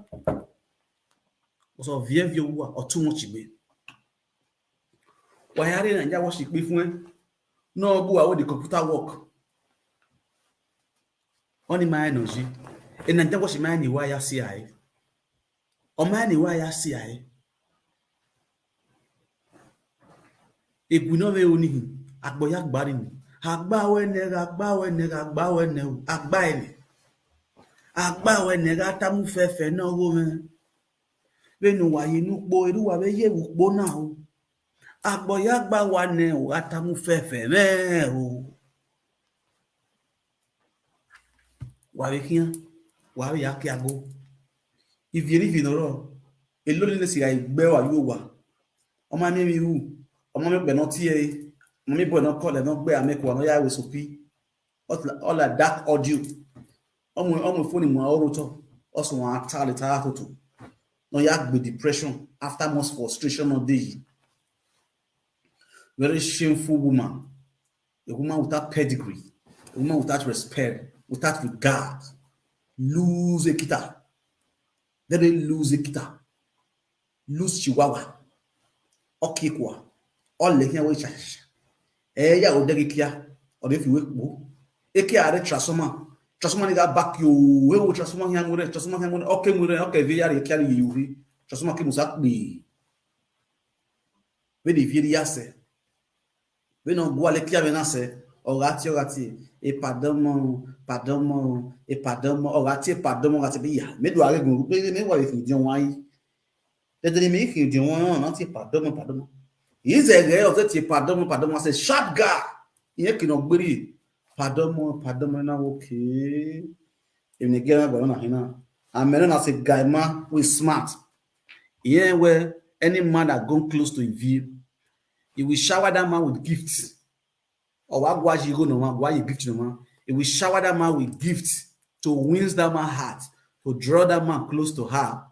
So, view or too much. Why are you and ya wash it before? No, go out the computer work. Only my energy. And then wash my why I see I. Or my why I see I. Egunove oni agboya gbari ni. Agbawene agbaene. Agbawene tamu fefe no go me. Benu wa yinu po eru wa be ye wo na o. Agboya gba wa ne o atamu fefe me o. Wa be kian, wa be ya ki ago. Ivieri vinoro. Elo ni si ga igbe wa yo wa. Ọmọ mi ru, ọmọ mi pe no ti e, ọmọ mi bo no call e no gbe ameku no ya we sopi. All that dark audio. Ọmọ phone mu oro to. Also wan tale ta to. No ya gbe depression after most frustration of day. Very shameful woman. A woman without pedigree, a woman without respect, without regard. Lose a kita. Very lose a kita. Lose chihuahua. Okay, kwa. All the here we chash. Ya odegi kia. Or if you wake bo. Eke are transformer. Transformer ni ga back you. We will transformer here ngure. Transformer here ngure. Okay ngure. Okay vi ya kia ni yuri. Transformer ki musak bi. We di vi ya se. We no gwa le kia venase. Orati. E pardon mo. E pardon mo. Orati bi ya. Me do are gun. Me wa if di won they make you do one, not a pardon. He's a guy of that pardon. I say, shut guy. You cannot believe. Pardon, now okay. If you get a I'm not as a guy, man, who is smart. Here, where any man that gone close to you, he will shower that man with gifts. Or what you go no man, why you gift no man? He will shower that man with gifts to win that man's heart, to draw that man close to her.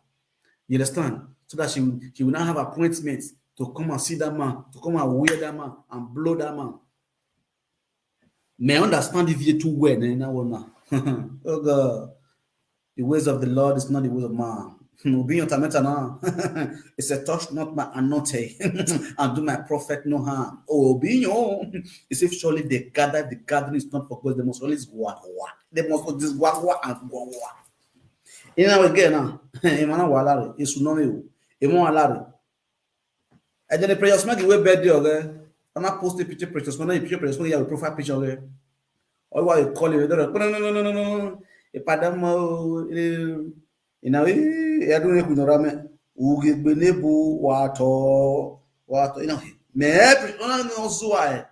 You understand? So that she will now have appointments to come and see that man, to come and wear that man and blow that man. May understand if you're too well, then I will not. Oh God, the ways of the Lord is not the ways of man. Being now, it's a touch not my anointing, and do my prophet no harm. Oh, being it's if surely they gather, the gathering is not for God. They must always go. They must always go and go. In our again now, Emana Walari, it's no. Emo alare. I did a prayer smack away birthday okay. I'm not posting picture precious when I picture precious when you have a profile picture okay. Or why you call it no. A padamo you know I don't know who rame uge benebu wato you know me no so why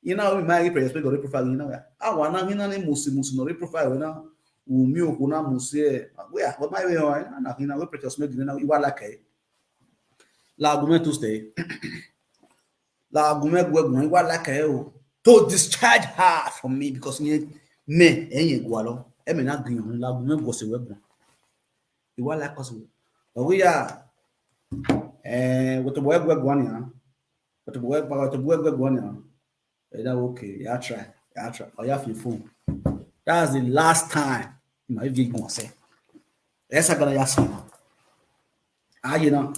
you know my precious go profile you know I wanna hina ne musi no profile na umi okuna musi we are but my way na hina we precious make na you like L'argument to stay. L'argument to discharge her from me because me gualo. I mean not green. L'argument goes away. You want like us. But we are what the boy one ya. But the boy one ya. That okay. Yeah, try. Oh, you have your phone. That's the last time you might be going to say. That's a gonna ask you. You know.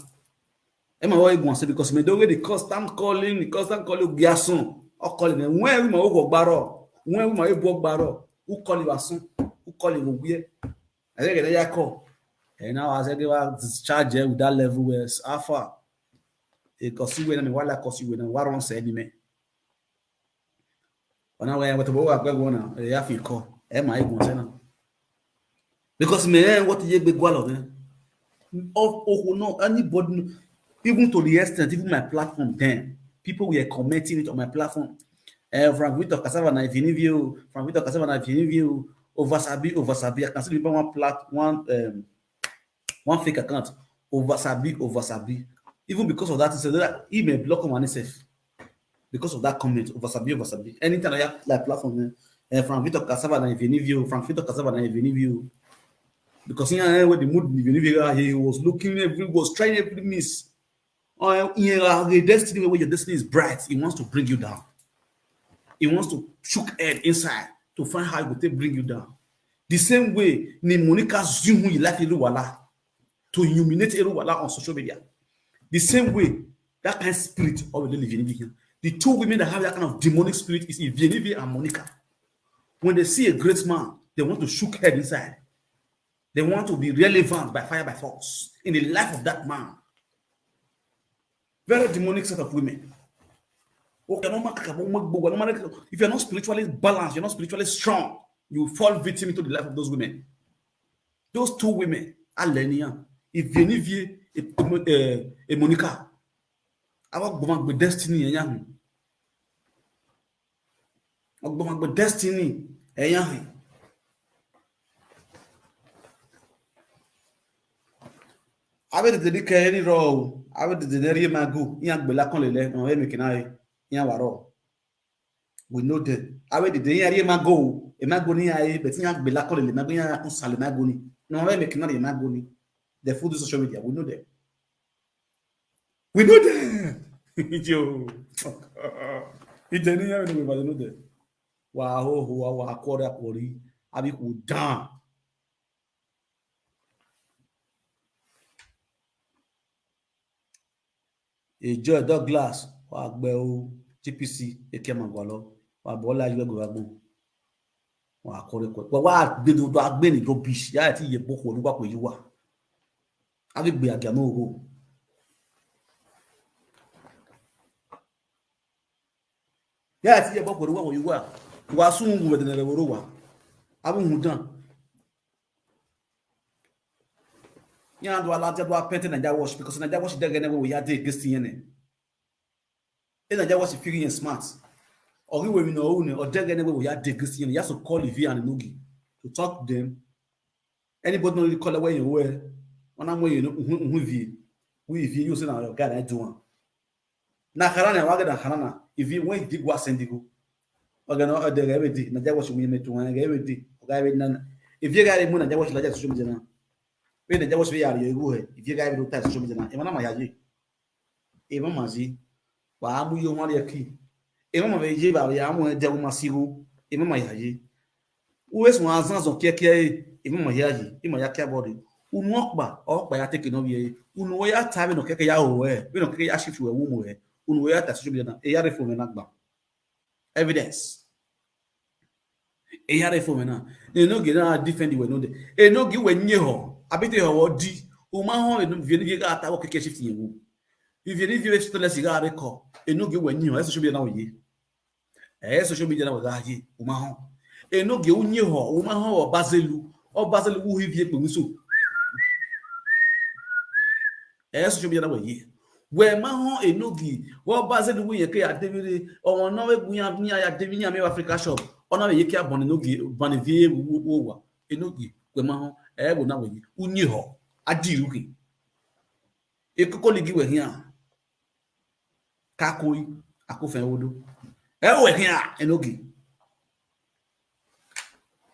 Emma why go say because me don't get the constant calling garçon or calling them when we go gbaro when we go gbaro who call you asun who call you ogbe I think they call and now as I give out discharge with that level where alpha because you when me wala cause you when what on say me but now when what go now you have to call Emma go say now because me what you be gwalo no anybody even to the extent, even my platform then, people were commenting it on my platform. From Victor Cassava na Vinivio, over Sabi. I can see people one fake account over Sabi. Even because of that, he said that he may block on himself because of that comment over Sabi. Anytime I have like platform, from Victor Cassava na Vinivio, because where the mood Vinivio, he was looking, he was trying every miss. Your destiny, where your destiny is bright, he wants to bring you down. He wants to shook head inside to find how he will bring you down. The same way, Monica Zoom you like Eruwala to illuminate Eruwala on social media. The same way, that kind of spirit of the living. The two women that have that kind of demonic spirit is Ivenivi and Monica. When they see a great man, they want to shook head inside. They want to be relevant by fire by force in the life of that man. Very demonic set of women. If you're not spiritually balanced, you're not spiritually strong, you fall victim into the life of those women. Those two women, Alenia, Ivenivier, et Monica, our destiny, destiny, Avec des dédicés, avec des derniers magou, il y a un con les on va me kenai, il y a waro. We know that. Avec des derniers magou, et magoni aïe, but il y a un con les magou, il y a un sale magoni. Non, on va me kenai magoni. The food is social media, we know that. We know that. Yo. It's any year we know that. Wow, wow, quarter, abi ku down. Joe Douglas wa gbe o GPC eke magwalo wa bola yu ego agbo wa kore ko wa gbe do agbe ni rubbish ya ti ye boko oluwa ko yi wa abi gbe aga no go ya ti ye boko oluwa ko yi wa sun wo de na woro wa abu hudan ya do ala do apete na jawash because na jawash de gene we ya dey against yene e na jawash figuring smart or we will know or de gene we ya dey against yene you have to call Ivi and Nugi to talk to them. Anybody know really call away you were when I'm you know we you say na God I do one na harana wa ga harana if you when dig was sendigo oga no de ga be na jawash we metu na ga be ga be na if you ga mu na jawash la ja social media we na jawash we ya yo he if you ga be ta social media na e mana ma ya ye e ma mazi wa amu yo wa ya ki e ma be je ba ya amu de ma sigo e ma ya ye uwe so azan so keke e ma ya ye e ma ya ka body unu okpa ya take no ye unu ya ta be no keke ya o we no keke ya shift we wu mu he unu ya ta social media na e ya reform na gba evidence e ya reform na e no get na defend we no de e no gi we nye ho abite ho di o ma ho e no vie ni ga ta wo keke shift ye wu if you need to let cigar record e no gi we nye ho social media na we ye social media na we ga ye o ma ho e no gi unye ho o ma ho o bazelu wu hivie pe nso social media na we ye we ma ho e no gi wo bazelu wu ye ke ya devire o na we buya ya devire me Africa shop ona we ye ke abon no gi ban vie wo wa e no gi we ma ho go na we ye unye ho adi ruki e koko ligi we hia kakoi akofen wodo we hia e no gi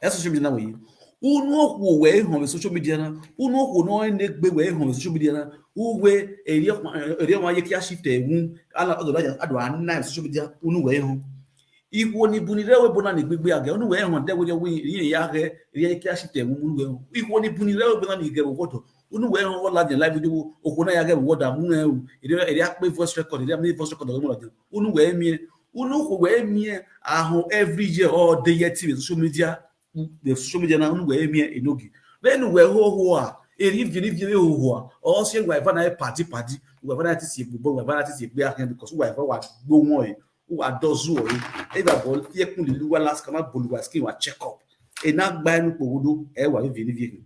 social media na we unu okwu we ho social media na unu okwu no ne gbe we ho social media na uwe eri wa ye kia shift ewu ala odo ado anna social media unu we ho iwo ni bunire we bona ni gbegbe aga unu we ho de we yin ya re eri kia shift ewu unu we ho iwo ni bunire we bona ni ge wodo unu we ho la de live video okuna ya ge wodo mu eri ape voice record eri voice record mo la unu we mi unu okwu we mi ahụ every year all day yet social media the social media na unu we mi enogi then we ho a eri vini ho a o se we va na party we va na ti se gbogbo we va na ti se gbe akan because we va wa gbo won e wa dozu o e ba bol ye kun le wa last kama boluwa skin wa check up e na gba enu pogodo e wa vini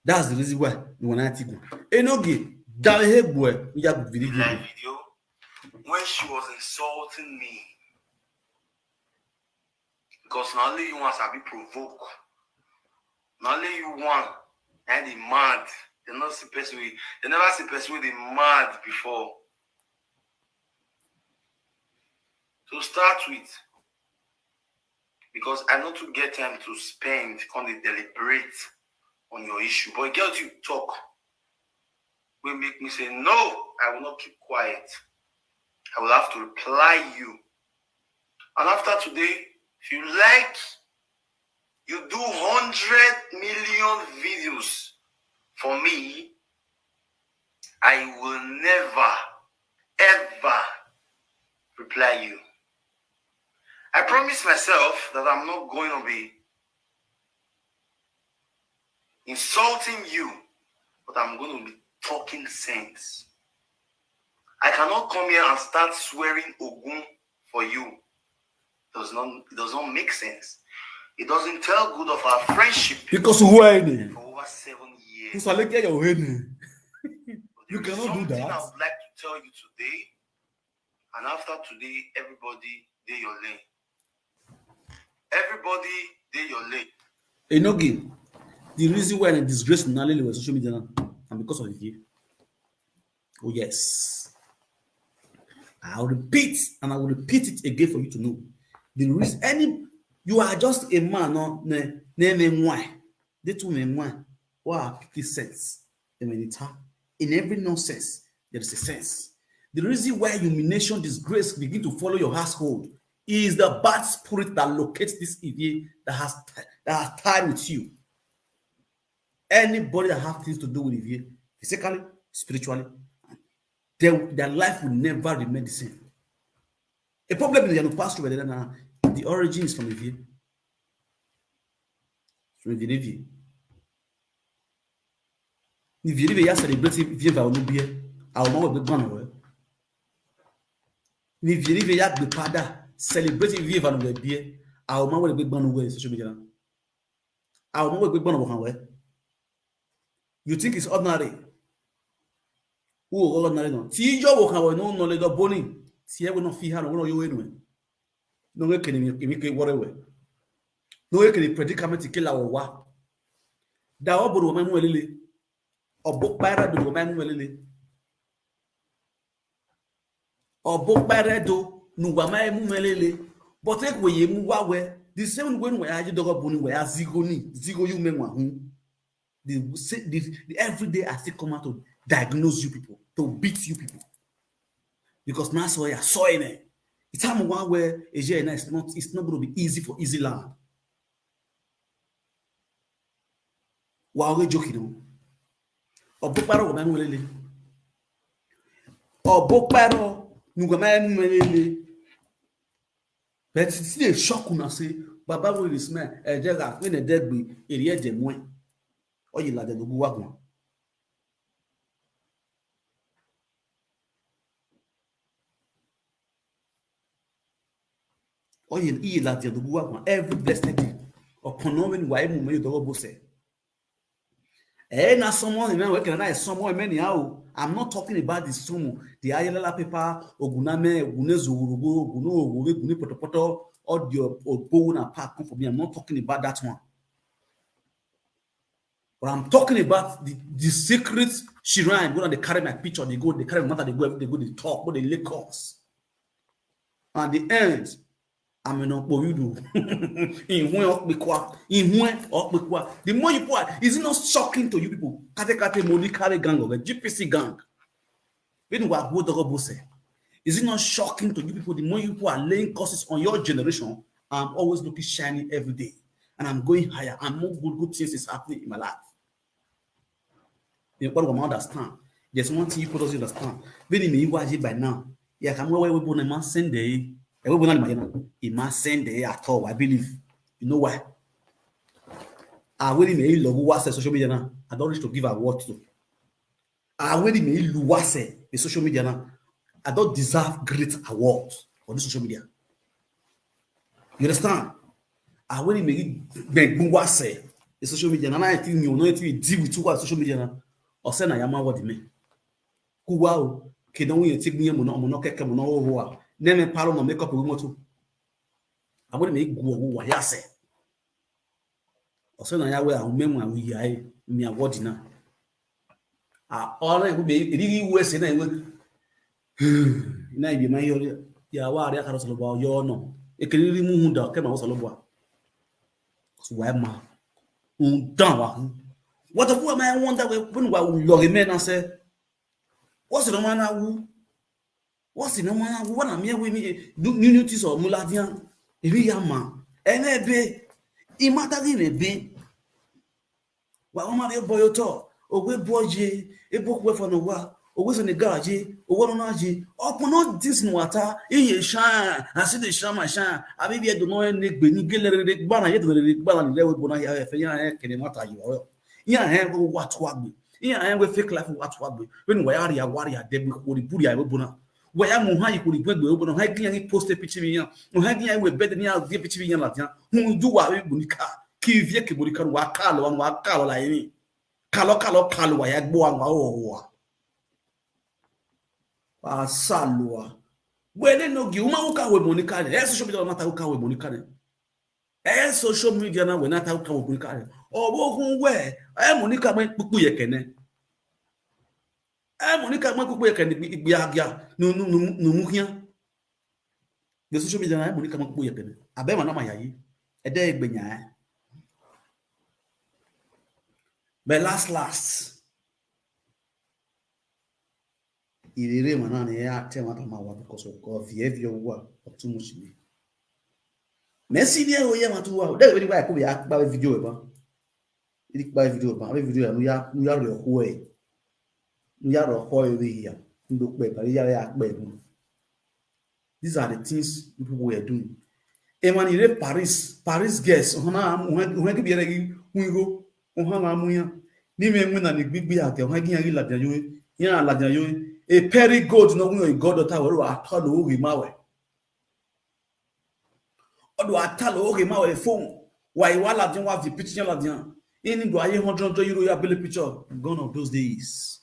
that's the reason why we want to go enogi dale hegbo e ya vini video when she was insulting me because not only you want to be provoke, not only you want and they mad, they not see person with, they never see person with they mad before. So start with, because I know to get time to spend, come they deliberate on your issue, but girl you talk will make me say no, I will not keep quiet. I will have to reply you. And after today, if you like, you do 100 million videos for me, I will never, ever reply you. I promise myself that I'm not going to be insulting you, but I'm going to be talking sense. I cannot come here and start swearing Ogun for you. It does not make sense. It doesn't tell good of our friendship. Because when for over 7 years. you cannot do that. I would like to tell you today, and after today, everybody day your lane. Everybody day your lane. Enogi, the reason why I disgrace Nalele was social media and because of it. Oh yes. I'll repeat and I will repeat it again for you to know. The reason you are just a man, no name why. They two men why. What 50 cents in every nonsense, there is a sense. The reason why humiliation, disgrace begin to follow your household is the bad spirit that locates this evil that has tied with you. Anybody that have things to do with evil, physically, spiritually, their life will never remain the same. A problem is you pass through the origin is from evil. From the evil. If you live a celebrity, if I will be our mom will be gone. If you live a the father, celebrity if I will be our mom will be gone away. Social media. Our mom will be gone away. You think it's ordinary? Who ordinary no? See your work away no knowledge of boning. See I will not feel how no you anyway. No way can you whatever. No way can you predicament to kill our wa. Da obodo man welele. Obokpara do man welele. Obokpara do nu wa man welele. But take we mu wa we. The same when we aji dogo boni we zigo you men wa hu. The every day I still come out to diagnose you people, to beat you people. Because now so you're so in it. It's time one where it's not going to be easy for easy land. Why are we joking? Obokparo man welele. Obokparo nugaman welele. But it's still a shock when I say, Baba will smell a jagger when a dead be area demon. Or you like the Luguagon. Or you like the Luguagon every blessed day. Upon knowing why you made the robo say. Now someone in working and someone many how I'm not talking about this sumo, the Ayala paper, Oguname, Gunezu, Gunu, Potopoto, or your bone apart for me. I'm not talking about that one. But I'm talking about the secret shrine. Go and they carry my picture, they carry my mother, they talk, they lay course. And the end, I'm not what you do. The more you put, is it not shocking to you people? Kate Moni carry gang of a GPC gang. Is it not shocking to you people? The more you people are laying curses on your generation, I'm always looking shiny every day. And I'm going higher. And more good things is happening in my life. You understand? There's one thing you people doesn't understand. When you watch it by now, yeah, come away with one man send day. It must send day at all. I believe. You know why? I really may love what's social media now. I don't wish to give a word to. I really may love what's the social media now. I don't deserve great awards for this social media. You understand? I really may beg what's the social media now. I think you know it will deal with what social media now. Or send a yama what me. Kuwao, Kedon will take me a monokeka mono. Name palo no make up a moto. I wouldn't make go who I say. Or send a yawa, remember we I me a word now. All I would be really worse than I would. Now be my yawa, I can't about your no. It can really move down, come out of the so why ma? What the woman I wonder when we log men and say, what's the man who? What's the man who want to meet with me? Do notice or Muladian? If we are man, and a bay, imagine a bay. Well, my boy, or we boy, a book way from the war, or was in the garage, or one on Aji, or not this water, in your shine. I see the shine, my shine. I maybe I don't know any Benigil, Banna, yet the Banna, level Bonaya, can matter you. Yeah, what me. iya ayan we fake life what we when we are ya warrior de ko ri buri ya we bona we ya mo han yi ko ri gbe we bona han gyan ni post picture bi yan mo han gyan we bed ni ya vie picture bi yan la tian hu du wa we bunika ki vie ke bunika wa kalo la yin kalo wa ya gbo wa o wa salwa wele no gi uma uka we monika ne social media na ta uka we monika ne social media na we na ta uka we monika ne obogun we monika mo pupu yekene monika mo pupu yekene igbe agia no muhian the social media na monika mo pupu yekene abe ma na ma yayi ede egbenya but last irere mana ne ya tema ta ma wa because of behavior wa too much me Messi ni o ye ma tu wa de we ni ba ko ya ba video e ba ili ba video ba video ya nu ya re ho e nu ya ro ho e we ya ndo pe ba ya pe mu. These are the things people were doing. E man ire Paris guests ona ho ke bi re gi hungo o ha ma mu ya ni me mu na ni gbigbe ate o ha gi yan ri la jan yo yan la jan yo a perry gold no win god daughter we atalo ori mawe odo atalo ori mawe phone wa iwala din wa vi picture la din in do aye 100 euro ya bele picture gone of those days.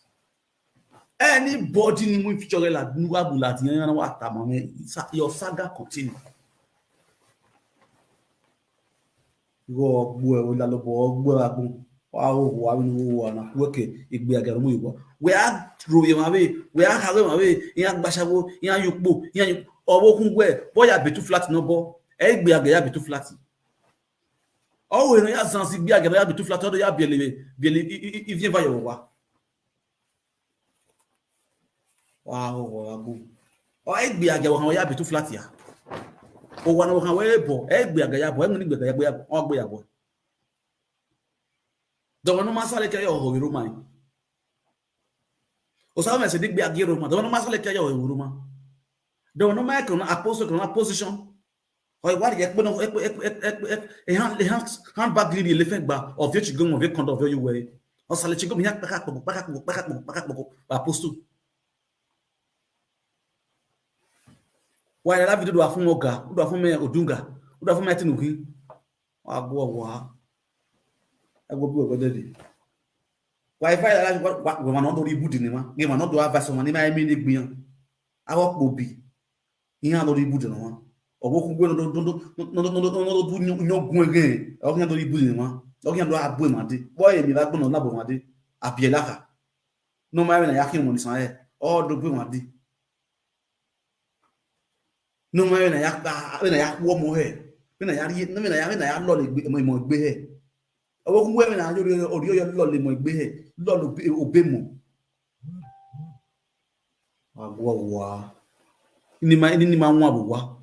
Anybody ni mu picture la nuwa bula tin yan wa ta mo me your saga continue go gbo e o la lo bo gbo agbon wa ni wo na woke igbe agaro mu iwo we are roye ma we are hawe ma we yan gbashawo yan yupo yan owo kun gwe boya betu flat no bo igbe agaya betu flat o we yan san si igbe agaya betu flat odo ya biele i vient va yo wa o agu o igbe agaya han ya betu flat ya o wa no han we bo igbe agaya bo en ni igbe agaya o gbe ya bo do no ma sale ke yo ho ro mai o sa me se digbe agiro ma do no ma sale ke yo ho ro ma do no ma ke na apostle na position o wa ye pe no hand bag li le fe gba of you chigun of you conduct of you we o sale chigun ya paka apostle wa la video do afun oga do afun me odunga do afun me tinuki wa gbo wa agbo bi ogode wifi la we ma no do ribu di ni ma ge ma no do avase ma ni ma emi ni gbiyan awo po bi iyan do ribu di no ma obo ku gbe no do nyogun again o kan do ribu di ni ma o kan do abo ma de boy emi la gbo no labo ma de apie la ka no ma na yakin mo ni san e o do gbe ma de no ma na ya wo mo he na ya lo le gbe mo gbe he owo kun we na ori yo lo le mo gbe he lo lo obe mo agwo wa ni ma nwa bo wa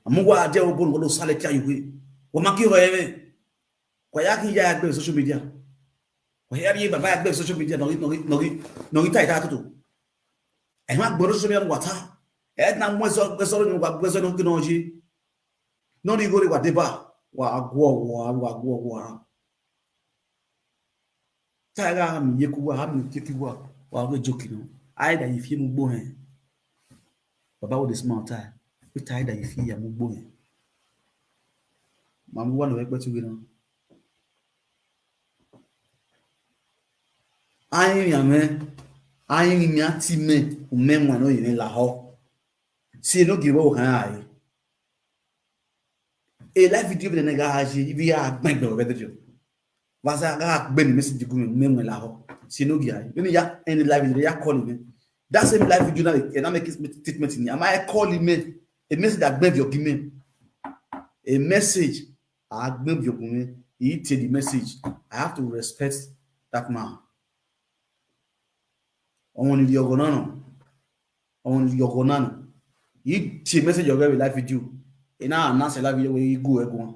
amugwa je obo ngo lo sale ti ayiwe wo ma ki ho eme kwa ya ki ya gbe social media kwa ya ri baba ya gbe social media no ta ita to e ma gboro social media wata e na mo so ni gba gbe so no kino ji no ni go re wa deba wa agwo ta ga mi ye ku wa ha mi ti wa go joke no ai da ifi mu gbo hen baba wo the small time we tie da ifi ya mu gbo hen ma mu wa no pe ti wi no ayin mi ati me o menwa no yin la ho si no gi wo kan ai e la video bi na ga haji bi ya gbegbe o bedo va sa ga gbe ni message gu menwa la ho si no gi ai ni ya any live video ya call me that same live video na make statement ni am I call me a message that gbeb your gimme a message I gbeb your gimme he take the message I have to respect that man. On the yogonano you see message of every live video and now announce a live video where you go egon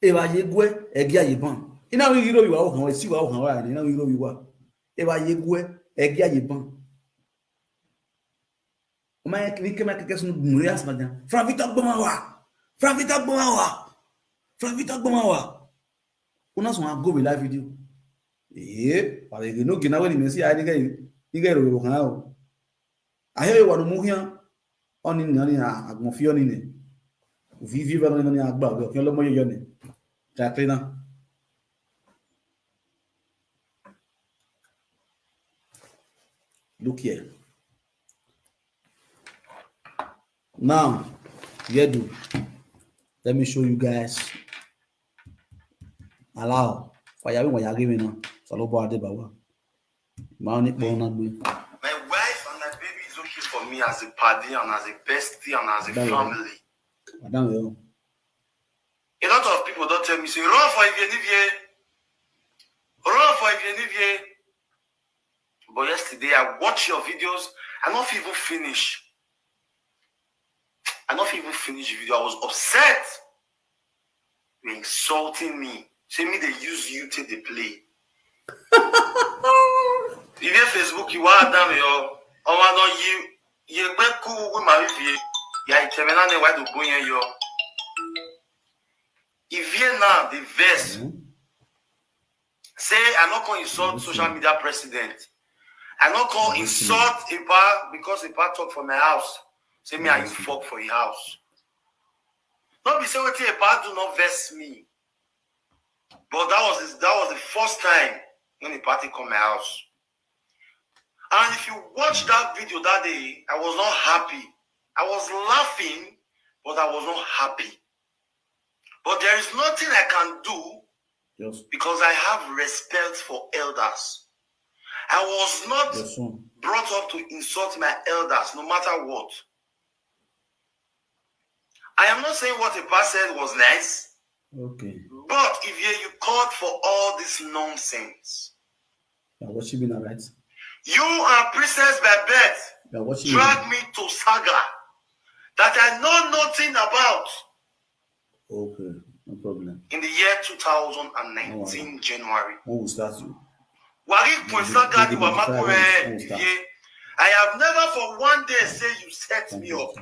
e ba ye gwe egi ayebon ina wi ro wiwa o kan we si wa o kan wa ni ina wi ro wiwa e ba ye gwe egi ayebon Mais ni que ma question mourir ce matin. Franck Victor Bomawa. Franck Victor Bomawa. Franck Victor Bomawa. On a son go live vidéo. Eh, parce que nous gina wani mesi a diga ro kan o. Ahe wa no mu hian. Oni ni agbon fi oni ni. Vivi va ni agba o kan lo mo yo ni. Ta clean. Look here. Now, Yedu, let me show you guys. Allow. For you, when you give me now. My wife and my baby is okay for me as a party and as a bestie and as a family. A lot of people don't tell me, say, run for Ivie. Run for Ivie. But yesterday, I watched your videos. I not even finish. the video. I was upset. You're insulting me. Say me they use you till they play. You get Facebook, you are damn yo. Oh, you get cool with my review. Yeah, it's a man why to go in yo. If you now the verse say I'm not going to insult social media president. I'm not going to insult Ipa because Ipa talk for my house. Say me are you fuck for your house. Not be say what Ipa do not verse me. But that was the first time when the party come my house. And if you watch that video that day, I was not happy. I was laughing, but I was not happy. But there is nothing I can do because I have respect for elders. I was not brought up to insult my elders, no matter what. I am not saying what the pastor said was nice. Okay. But if you called for all this nonsense. What she been alright? You are Princess Babette. Drag me to saga that I know nothing about. Okay, no problem. In the year 2019, January. Who will start you? I have never for one day say you set me up.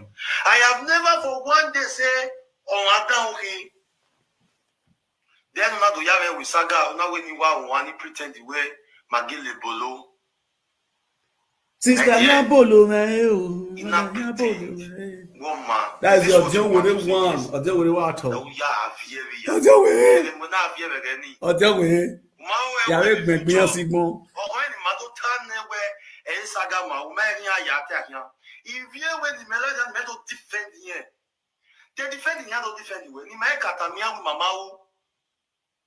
I have never for one day say, oh, okay. Then not do you with saga, not when you want to pretend the way Magile Bolo. Sister Nabolo, that's your deal with it one, or deal with the water. Oh, deal with it. Yàrá gbẹ̀gbẹ̀ yẹn sí gbọ́n. Ọ̀hún ẹni máa tó tán ní ẹwẹ́ ẹ̀yìn Sagama, ọmọ ẹ̀yìn àyà àti àyàn. Ìfi ẹ̀wẹ̀ ni mẹ́lẹ́dà ni mẹ́tò defend yẹn. Tẹ defend yẹn tó defend ìwé ni mẹ́ẹ̀ kàtà mi àwọn màmá wo.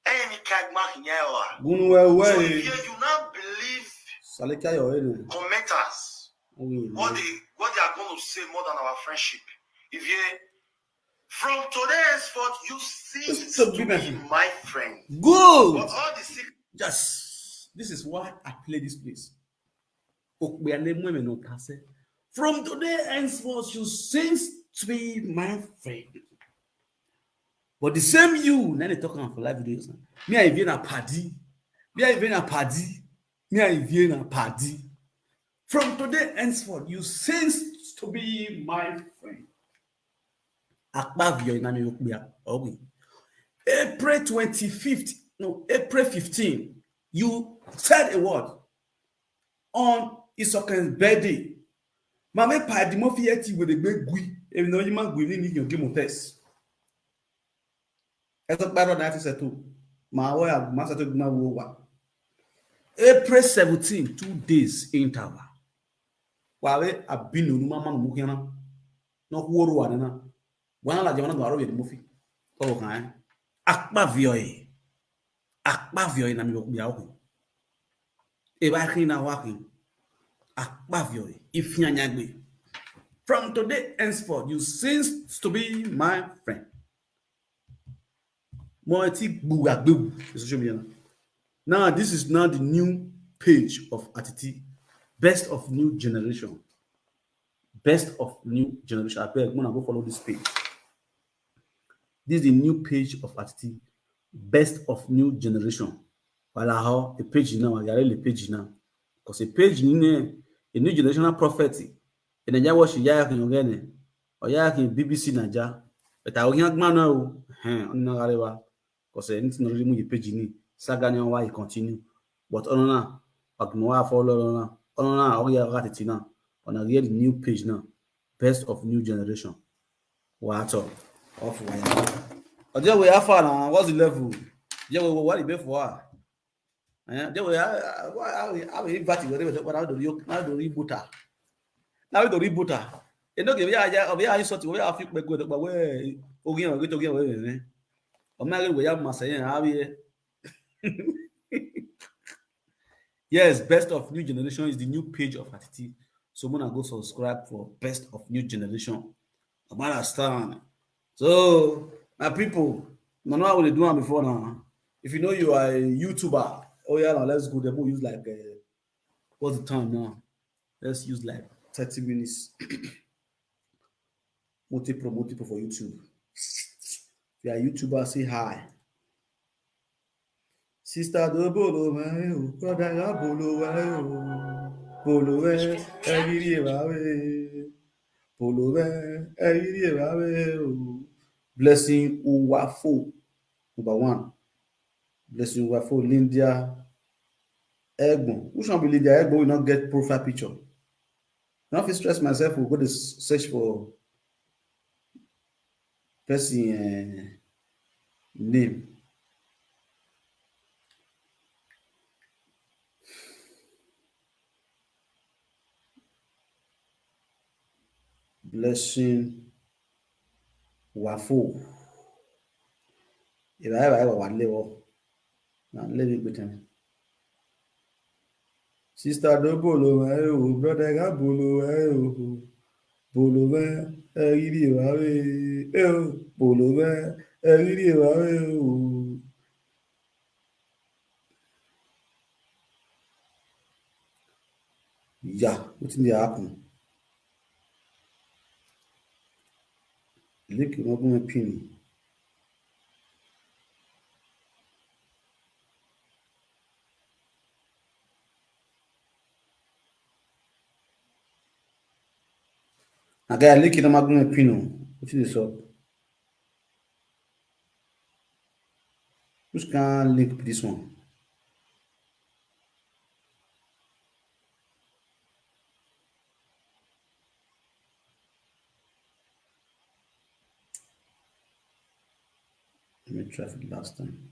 Ẹ̀yìn mi ká ẹgbẹ́ yẹn wà. Gunu wẹ̀wẹ̀ So yìí. if you now believe Sàlẹ̀káyọ̀ ẹ̀ lè. commenters, what they are going to say more than our friendship. If you from today henceforth, you cease to be my friend. Good. But all the sick. Yes. This is why I play this place. From today henceforth, you cease to be my friend. But the same you, now they talking for live videos. Me I even a party. Me I even a party. Me I even a party. From today henceforth, you cease to be my friend. April 25th, no, April 15th, you said a word on Isoken's birthday. Mame Paddy Mofieti with a big gui, even though you might win in your game of test. As a battle that is a two. My way of master to my war. April 17th, 2 days interval. Wale I've been no mama Mukiana, not war one. One la jamana do the movie. Oh, okay. Akpa vioi na mi bi awo. E ba kin na wa kin. Akpa vioi if nyanyagbe. From today henceforth, you cease to be my friend. Now, this is now the new page of Atiti. Best of new generation. Best of new generation. I beg, I'm gonna go follow this page. This is the new page of Atiti. Best of new generation. Voilà, a page now. I got a page now. Because a page in a new generational prophecy. Naija watch ya kin ngene. O ya kin BBC Naija. But I oyan gban na o. On na arewa. Cause anything no mu page ni. Saga ni why continue. But on na agnoa follow na. On na o ya rat it na. On a real new page now. Best of new generation. What up? Off wire. Oje we afa na what's the level? Je we what the be for? Je we how invite we but how do you buta? Now we do rebuta. You know give ya ya sort we afi pe go gba we ogin o to gin we ni. O ma we ya ma say how we Yes, Best of New Generation is the new page of Atiti. So I'm gonna go subscribe for Best of New Generation. I'm understand. So my people, no know how they do it before now. If you know you are a YouTuber, oh yeah, now let's go. They will use like what's the time now? Let's use like 30 minutes. multiple for YouTube. If you are a YouTuber, say hi. Sister do bolo wayo, brother ga bolo wayo, bolo we, egiri wawe, bolo we, egiri wawe. Blessing Uwafo, number 1. Blessing Uwafo, Lindia Egbon. Which one be Lindia Egbon will not get profile picture? Now if I stress myself, we'll go to search for person name. Blessing Wafo. If I ever want level, now let me go to Sister do bolo wayo, brother ga bolo wayo, bolo we, egiri wawe, bolo we, egiri wawe. Yeah, what's in the happen? Look, you're not going to pin. I got a link in the magnet pin. What is this up? Which can link this one? Let me try it last time.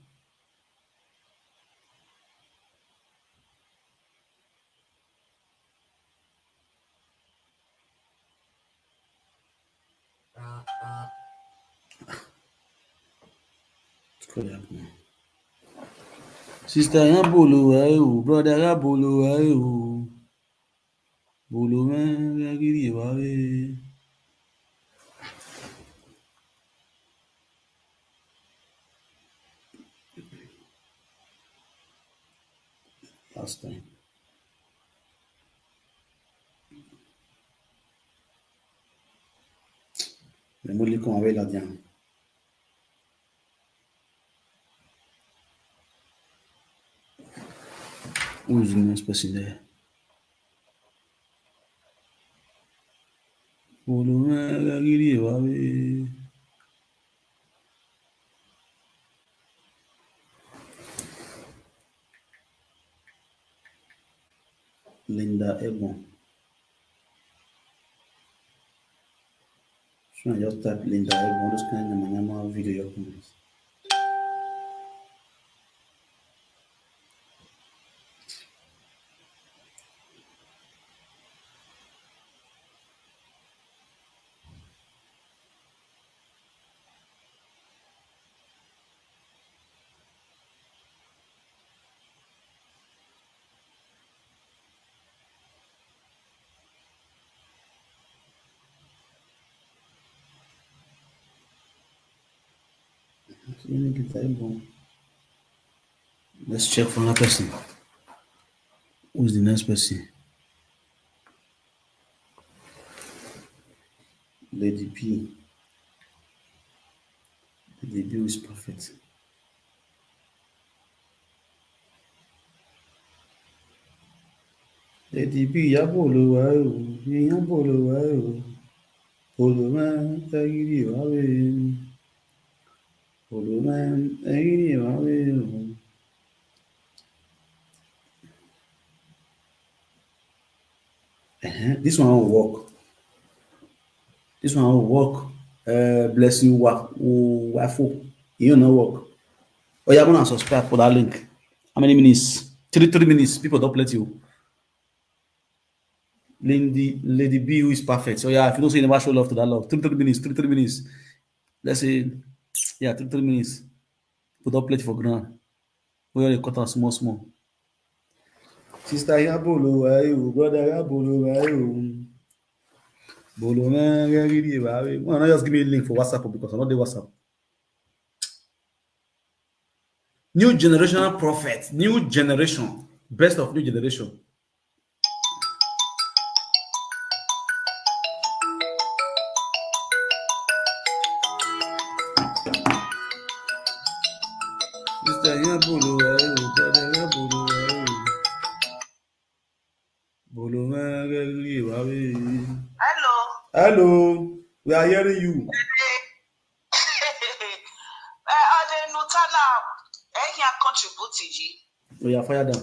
Sister ya bolo wayo, brother ya bolo wayo, bolo man ya giri wawe. Last time. Le mot qu'on avait là-dedans. Où is the next person there? Bolo man ya giri wawe. Linda Egbon. So I just type Linda Egbon, this kind of normal video comments. Let's check for another person. Who's the next person? Lady P. Lady B is perfect. Lady B, ya bolo wayo. Èèyàn bolo wá o. Bolo man, agiri wá we. Bolo man, agiri wá we. This one will work. This one will work. Bless you, Wafo. You know work. Oh, you're gonna subscribe for that link. How many minutes? 3 minutes. People don't let you. Lady B, who is perfect. So yeah, if you don't say you never show love to that love. 3 minutes. 3 minutes. Let's say, yeah, 3 minutes. Put up plate for ground. We only cut out small. Sister Yabolo, brother Yabolo, Bolo man, really, well, not just give me a link for WhatsApp because I'm not the WhatsApp. New generational prophet, new generation, best of new generation. Sister Yabolo, brother Yabolo, Bolo man, really, Hello, we are hearing you. We are fire down. My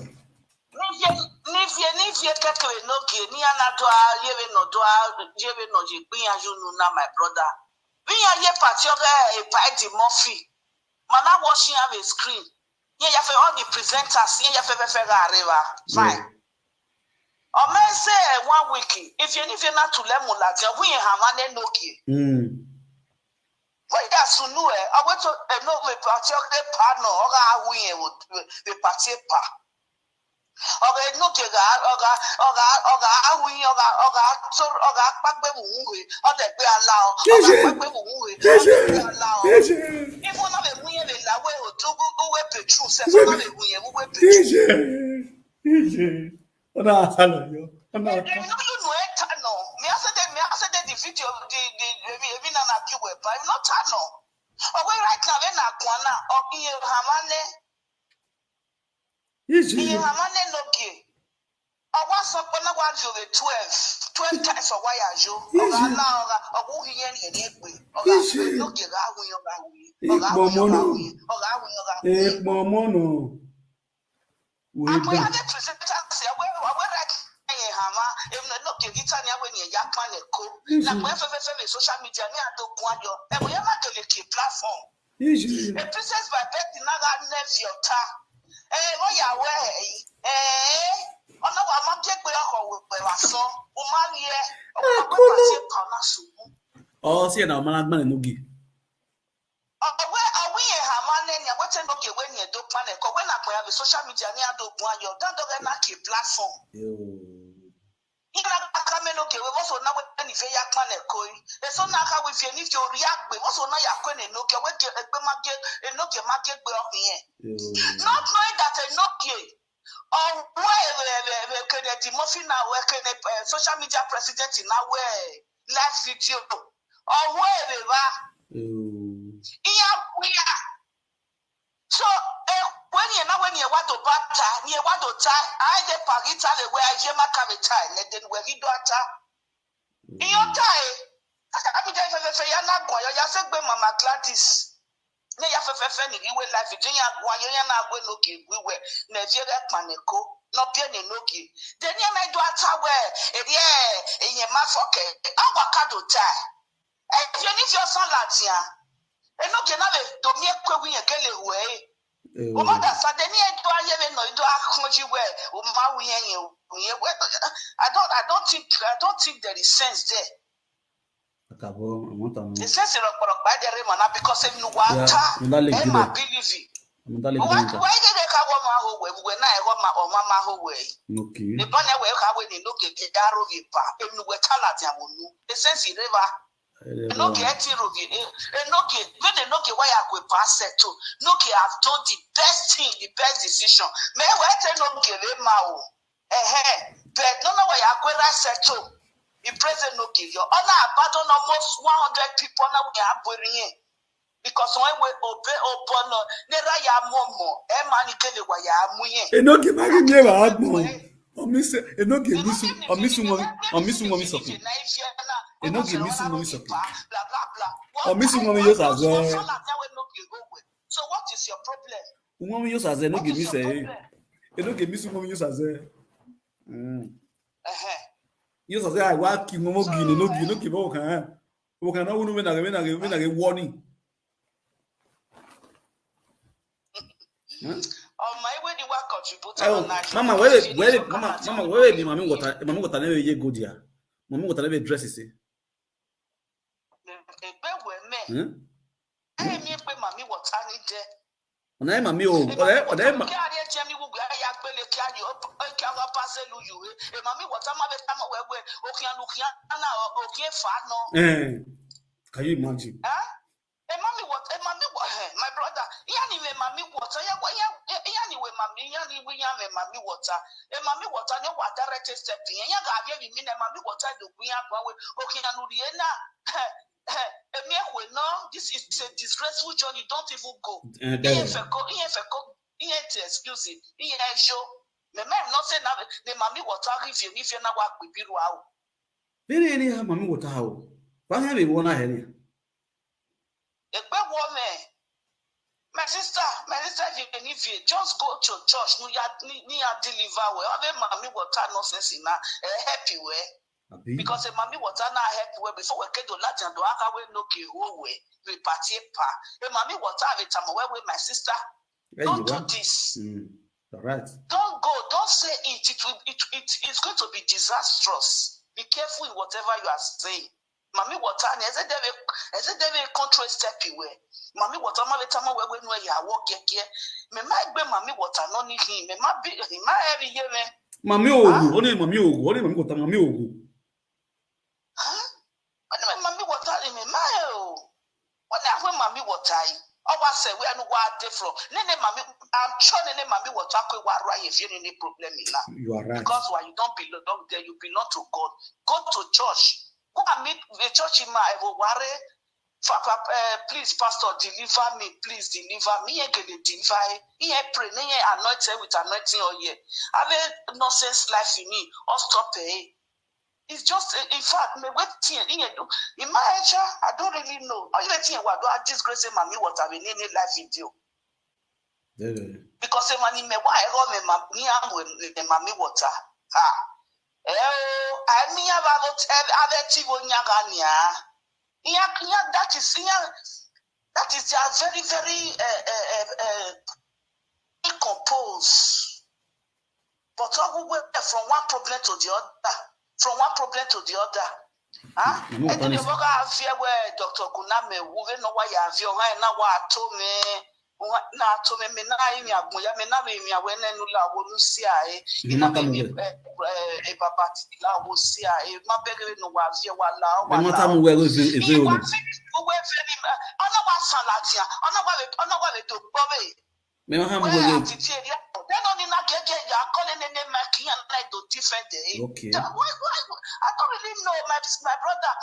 brother. We are here party Murphy. Mana watching have a screen. Yeah, you all the presenters. Yeah, you fine. Or may say 1 week. If you not to let Mulaga, we have an Noki. Why that's so new? I went to a no party of the partner or our wing the party pa. Or a Nokia or wing or Pagbe or the be allowed. If one of them win in that way or two go petrol, says one of them DJ. What are you? no, me I said the video the na kiwe but I'm not no. Oh, right now we na kwana or iye hamane no gi. I was up on the 12 times of why I show. Oh, now or who he any or no give Momono. I'm going to present even though no Gitania when you Japan co. Like when social media near do Guayo, and we are not going to platform. A princess by Betty Naga nephew ta. What you away? Oh no, I'm not taking where I saw. Umania, oh, see now, man, Nugi. Where are we in Hamane? What no get when you do panic or when I have a social media near do Guayo, that don't platform. Okay, we also now when if you plan a coin, the son now how if you need to react, we also know you're going to look at what a Nokia market will be. Not knowing that a Nokia or where the muffin now working social media president in our way live video or where they were. Yeah, we are. So when you want to batter, you want to tie, I the Pagita the way I hear my time, and then where he do attack. In your time, I mean, if you're not going, you said, Mama Gladys. Nay, you have a you will like Virginia, why you're not going to look we were Nigeria Panico, not being a Noki. Then you may do a tower, and yeah, in your mouth, okay, avocado tie. If you need your son, Latia, and no can have it, don't make we a girl away. Mother, suddenly I do I don't think there is sense there. The sense is by the Raymond because if you want to believe why did they come home when I got my mama away? The bunny way how they look at the Daro Vipa, and you were Talatia, the sense is river. No get when they look why I could pass it to Nokia have done the best thing, the best decision. May I tell no give him mao. But no why I could set to the president no give you. On abandon almost 100 people now we are burying because when we obey upon Nera ya momo, Emani Kele why I am. No give my Omise enoge misu omisu mommy soki. Enoge misu mommy soki. Omisu mommy yo saze. So what is your problem? Mommy yo saze enoge mise. Enoge misu mommy yo saze. Yo saze ai wa ki momo gi no gi bo kan. O kan na wonu me na ge warning. My way the work contribute Mama, where be mommy water never ye go there. Mommy water never dress is it. Mommy water need there. When I mommy Mommy water can you imagine? Mommy what? My brother. Yanni mommy water. Yanni mommy water. Mommy water. No water direct step. Yaga have you mean mommy water do we have one way? Okay, Anudiena. This is a disgraceful journey. Don't even go. Excuse it. Show. The man not saying that the mommy water if you not work with you out. Very any mommy water how? Why have you one ahead? My sister, if you just go to church, you deliver well. I mean, mommy water nonsense in a happy way. Because a mommy water not happy way before we get to Latin do I we no ki way we party pa. A mommy water have time away with my sister. Don't do this. All right. Don't go. Don't say it. It's going to be disastrous. Be careful in whatever you are saying. Mommy water is a control step away. Mommy water ma betama we no ya work here. Me ma gbe mommy water no ni him. Me ma be he ma every year me. Mommy ogu, only mommy water mommy ogu. What mommy water me ma o. What na mommy water? I was say we are no different. Nene mommy, I'm sure nene mommy water ko wa right if you any problem in that. You are right. Because when you don't belong there, you belong to God. Go to church. Go and meet the church in my worry. Please, Pastor, deliver me. Please deliver me. I get deliver. He pray. He anointed with anointing all year. Have a nonsense life in me. Or stop it. It's just, in fact, me waiting. In my age, I don't really know. Are you waiting? What do I disgrace mommy? What have been in life video? Because when me why I go me mommy water. I mean about that is very, very composed. But all we from one problem to the other. From one problem to the other. And then you work out here where Dr. Guname, who know why you have your hand now. What told me. Na to me na imi agunya me na me awen enu la wonu sia ina me babati la wo sia ma begere no wa vie wala wa mata mu we go we very ona wa salatia ona wa le to bobe me ha mu we then only na keke ya calling the name making and like to different day. Okay. I don't really know my brother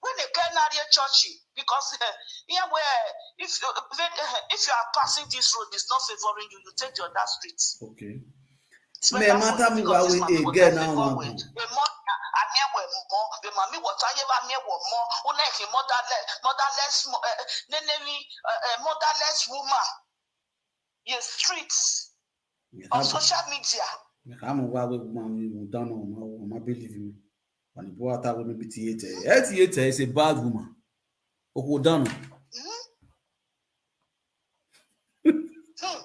when they get near church because here where if you are passing this road, it's not favoring you. You take the other street. Okay. Me mata mu wa we again now. The mommy what I ever near more. Unlike motherless woman. Your streets. On social media. I'm wa we mommy don't know. I believe me. When the boy attack me be theater is a bad woman. Okodano.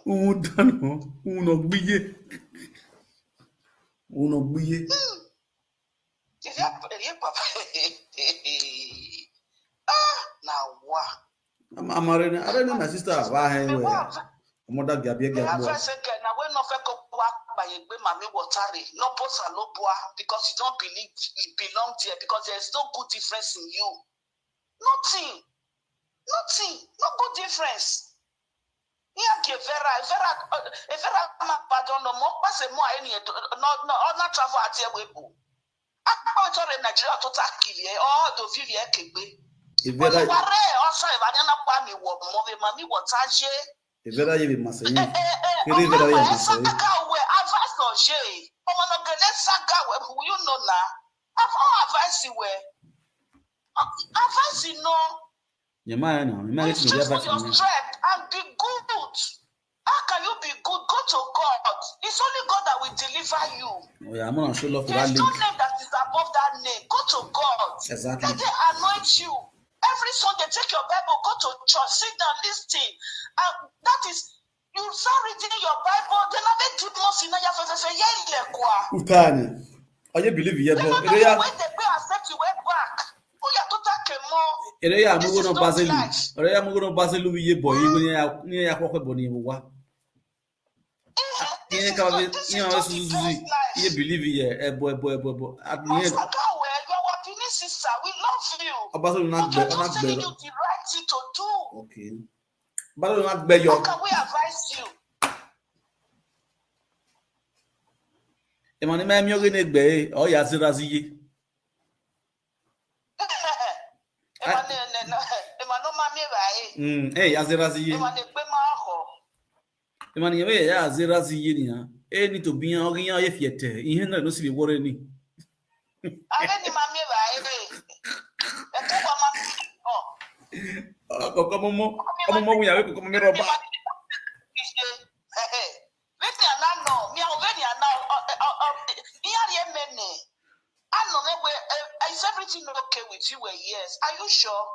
Okodano. Uno gbiye. Now what? I'm arena my sister. Why mother Gabia. Now when no fake by a mommy watering, no bossa no bois because you don't believe it belongs there because there's no good difference in you. Nothing, no good difference. Yeah, Vera, pardon, no more pass a more any not travel at your webo. I thought in Nigeria to tackle here, or to view your kegbe. If Vera also, if I didn't buy me what mommy water. If Vera you must say. Advice on she. Will you know now? I've advice you where. Advice you know. Your man now. You might Restrict for your strength and be good. How can you be good? Go to God. It's only God that will deliver you. Oh yeah, I'm gonna show love for There's that no link. name that is above that name. Go to God. Exactly. Let them anoint you. Every Sunday, take your Bible, go to church, sit down, listen. And that is, you start reading your Bible, then I make demons in your face. Utani. Oh, you believe you, Then but when they pay accept you way back. Oh, yeah, total kemo. Ereya This mugo is no not baselu. life. Ereya mugo no baselu ye boy. Ni ya kwa boni wa. This Ye is ka not, this ye is ma not su the su. best Ye life. believe ye ebo. At the end. You're our Benin sister. We love you. Abaselu But not we're be, just not be. telling you the right thing to do. Okay. Abaselu not be yo. How can we advise you? Emani ma mi oge ne gbe o ya zira ziye. Ya zira ziye. Emani ye ya zira ziye ni ha. Ni to bian oge yan ye fiete. Ihe na no si be wore ni. Como mo ya we como me roba. Is everything okay with you? Yes. Are you sure?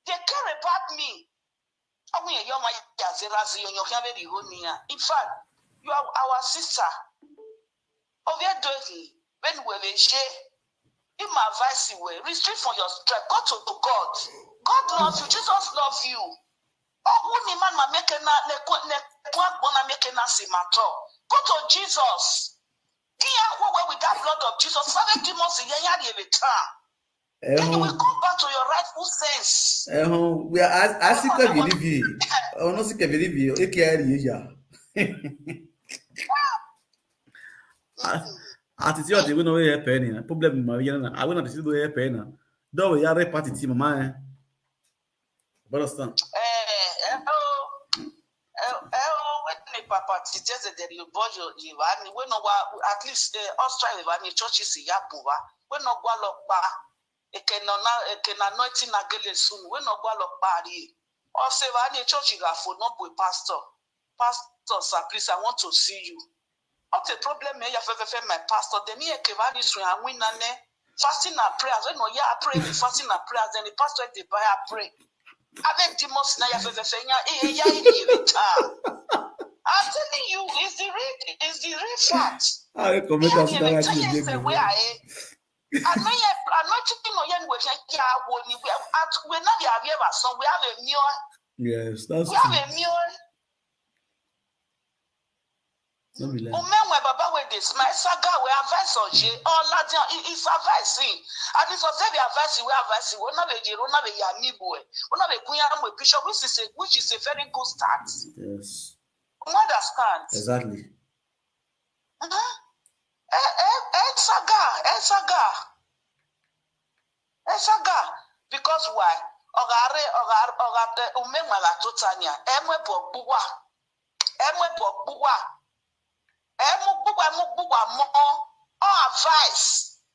They care about me. In fact, you are our sister. When we share, in my advice, restrict from your strength. Go to God. God loves you. Jesus loves you. Go to Jesus. With that blood of Jesus, then you will come back to your rightful sense. We are asking to believe you. Oh, no, sick believe you. Attitude we no we help any. Problem ma we na. I will not see do help any. Do we are party team ma. Understand? Papa, it's just that you bought your we know at least Australia, churches in Yabuwa, we no go look back. It can anointing again soon. We no go look back. Or say, any church you have for no boy pastor. Pastor, sir, please, I want to see you. What the problem may you have my pastor? Then he can and win and fasting and prayers. When no, yeah, I pray with fasting and prayers, then the pastor they buy a pray. Avec demons na ya I'm telling you, it's the real fact. I comment as that I know we're not the son. We have a mule. Yes, that's we have a mule. Baba with this, my saga, we advise on J. All Latin is advising. And it's also the advising, we advising. We're not a J, we're not a Yamibo. We're not a Kuyam with Bishop, which is a very good start. Yes. Understand? Exactly. Saga. Because why?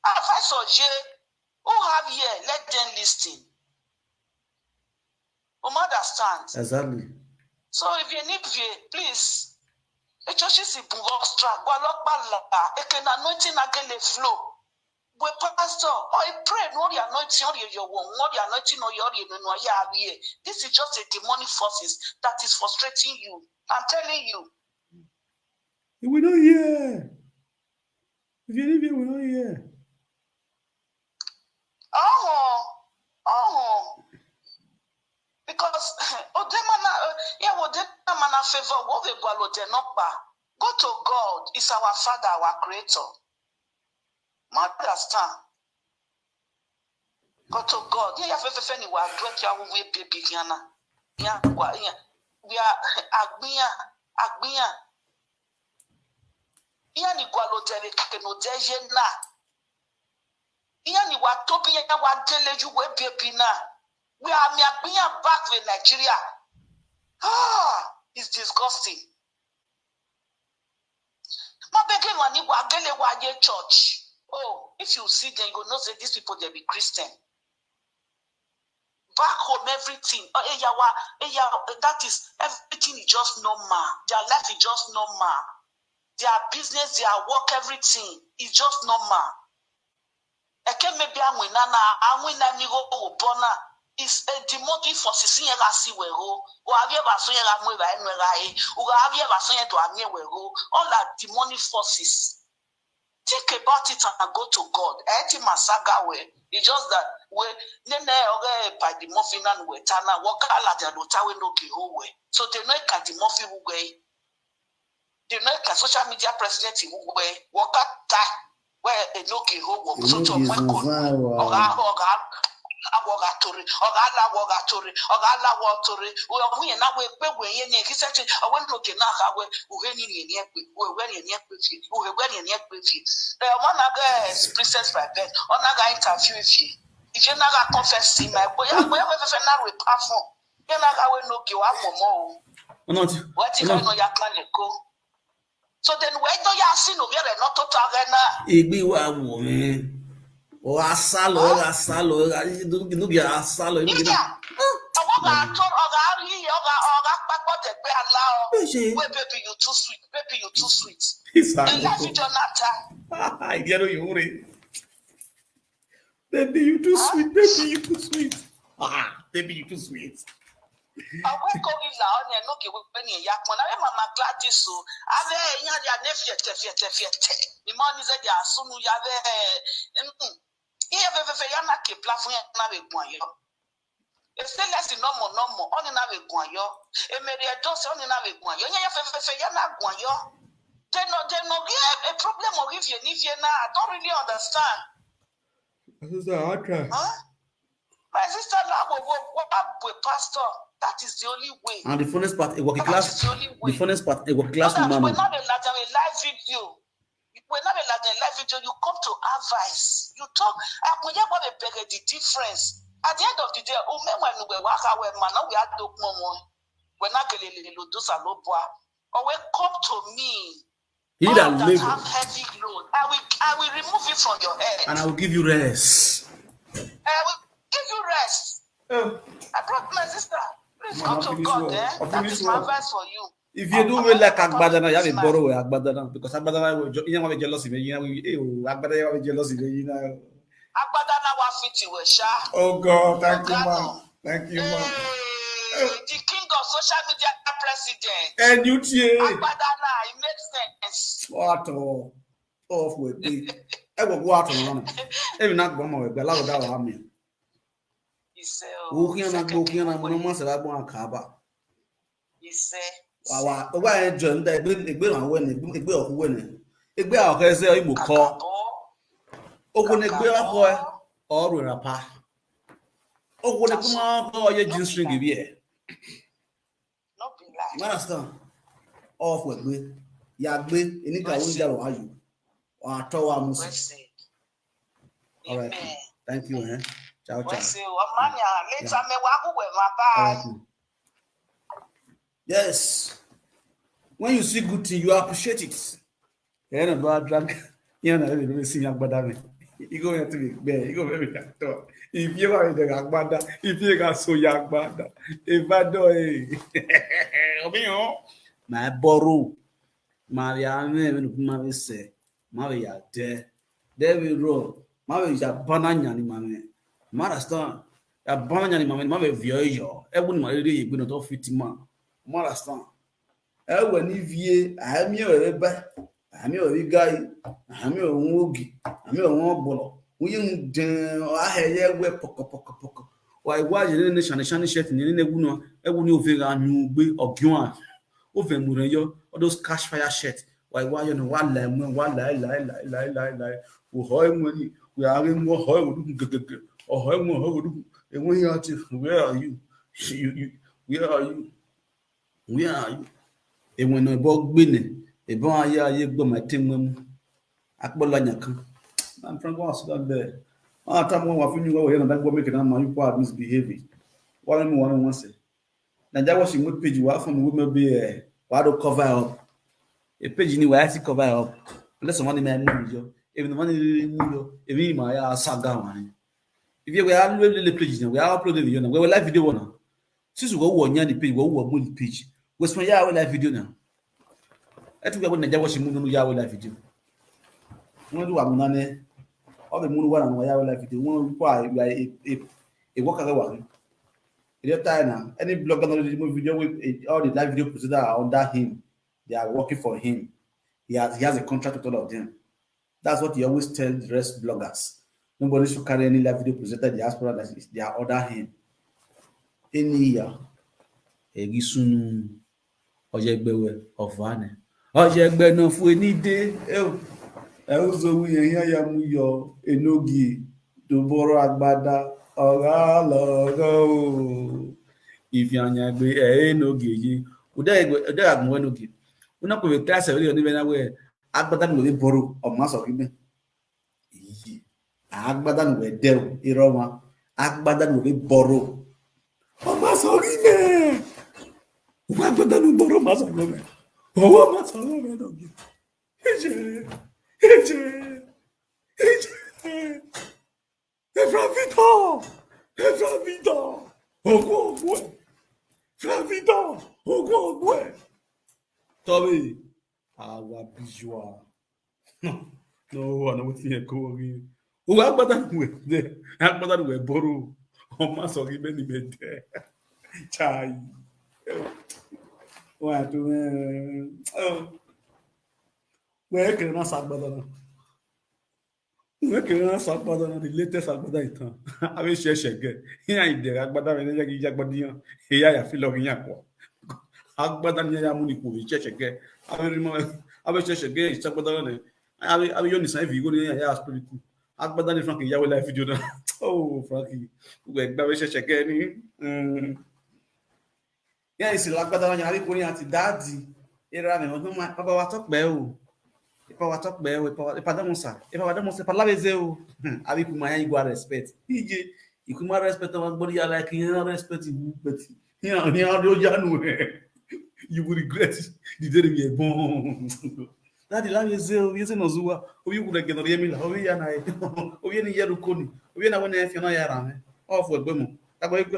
Advice or J. Who have here? Let them listen. Understand? Exactly. So if you need please, the churches in Bungostra, it can anointing again the flow. We pastor, I pray, no the anointing or your one, no the anointing or your no. This is just a demonic forces that is frustrating you. I'm telling you. We don't hear. If you leave here, we don't hear. Because favor go to God. Is our Father, our Creator. Understand? Go to God. We are we are being back with Nigeria. It's disgusting. church. Oh, if you see them, you go know say these people they be Christian. Back home, everything. That is everything is just normal. Their life is just normal. Their business, their work, everything is just normal. Maybe is a demonic forces in or have you ever seen all that demonic forces. Think about it and go to God. It's just that we by the muffin and we tana walk ala the notawe no way. So they know can the muffin way. They know can social media president way walk at where a no ho so to Awogatori, Ogala Watori, we are now we in except I went to Genaka when one other princess by bed, another interview with you. If you're not confess him, my boy, I'm never with platform. You're not going to give up more. What if I know your plan go? So then, where do you see no very not to arena? Igbi wa woman. Or asalo, you know, yeah, asalo. Baby, you too sweet. Baby, you too sweet. I get you. Baby, you too sweet. Baby, you too sweet. Baby, you too sweet. I won't go in now and look at Benny Yakman. I am a glad this so. I there, your nephew, the money is at your son. You have a Yana keep laughing at Navigoyo. If still less than normal, only Navigoyo. A Maria Dos only Navigoyo. Yana Guayo. Then no a problem or if you now. I don't really understand. Huh? My sister now will work up with pastor. That is the only way. And the funnest part, a working class. The funnest part, a working class woman. We're not a live video. We're not a live video. You come to advice. You talk. When you want to beg the difference. At the end of the day, when we work our man, we are no more. We're not going to do some low bar. Or we come to me. He that have heavy load. I will remove it from your head. And I will give you rest. I will give you rest. I brought my sister. Please come to God, That is my advice for you. If you do well like Agbadana, you have a borrow Agbadana because Agbadana, you know, jealousy, Agbadana will jealousy, you know. Agbadana was fit you, Sha. Oh God, thank you, man. Thank you, man. The king of social media president. And you, Agbadana, it makes sense. What off with me? I will go out and run. Every night, one more, the love that will me. Who can I go here? I'm going to go on Kaba. He said, Wow, why John, they will win it, will win it. It will have a call. Open a boy or a pa. Oh, what a come on, your juice string of ye. Master, off with me. Yagbe, in it, I won't tell you. Or Tower. All right, thank you, Ciao, ciao. Yes. When you see good thing, you appreciate it. You know, bad drunk. You know, you see young badame. You go to be there. You go very talk. If you are the Agbada, if you got so young bada, if I do, my borrow, Marianne, my say, Maria, there we roll. Maria, banana, mamma. Marastan, a banana, mamma, vioyo. Everyone, my lady, good not fit man. Marastan. When you I am your rebel, I am your guy, I am your woogie, I am your one we I had a poco. Why was you in the Shani shirt in the Wuno, a Wuno Vega new way of Guan, over Mureyo, or those cash fire shirt. Why you know one lie, who hoy money, we are in more hoy or hoy more, and when you are to where are you? Where are you? Where are you? And when I bought winning, a bar you go my team, Akbolanya. I'm from Washington there. I tell one of you over here and that will make it on my part misbehaving. What I'm one once. Now that was in good page, you are from women be a what to cover up. a page ni why cover up. Unless someone may move you. If the money move you, if you my saga one. If you are really page, we are uploading video now. We will live video now. Since we go one year the page, we will move the page. We spend ya live video now. I think we are going to watch move no ya live video. We do am nane. All the moon one and ya live video. One why we are a worker one. Now, any blogger not remove video with all the live video presenters are under him. They are working for him. He has a contract with all of them. That's what he always tells the rest bloggers. Nobody should carry any live video presenter diaspora that is they are under him. Any year, Egisunu Ojegbewe of Vane. Ojegbe no fu any day. Also we ya muyo enogi doboro agbada ọ̀gá lọ́gọ́ ìfìyànyàgbé enogi yi. Ude agmo enogi. Una ko be class e ni be na we agbada no be boro o ma so kibe. Agbada no we de iro wa. Agbada no be boro. O ma so kibe. Agbada no boro ma so kibe. O ma so kibe no gi. Eje. Flavita! Ogwe! Tommy! Our visual. No, I don't think I go again. Oh, I'm better with I'm better with Boro. Oh, my sorry, many bed. Chai. What to where can I say better? Where can I say better than the latest Agbada? I will share share. Here I did Agbada and Yagbadian. Here I feel like Yako. Agbada Yamuniku, share. I will remember. I will share again. It's Agbada. I will only say if you go there, I ask pretty cool. Agbada Frankie Yahweh life video. Oh, Frankie. We share again. Yeah, it's Agbada. You have to go daddy. Era me, no my papa wa talk be o. Papa wa talk be o, papa da monsa. Papa da monsa para lave o. Abi ku maya igual respect. Ije, iku ma respect wa body ya like you respect you but here do janu. You will regret the day we are born. Daddy lave o, yese no zuwa. Obi ku da genori emi la, obi ya na e. Obi ni yeru koni. Obi na wona e fi na ya ra me. Off we gbe mo. Agbo igbe.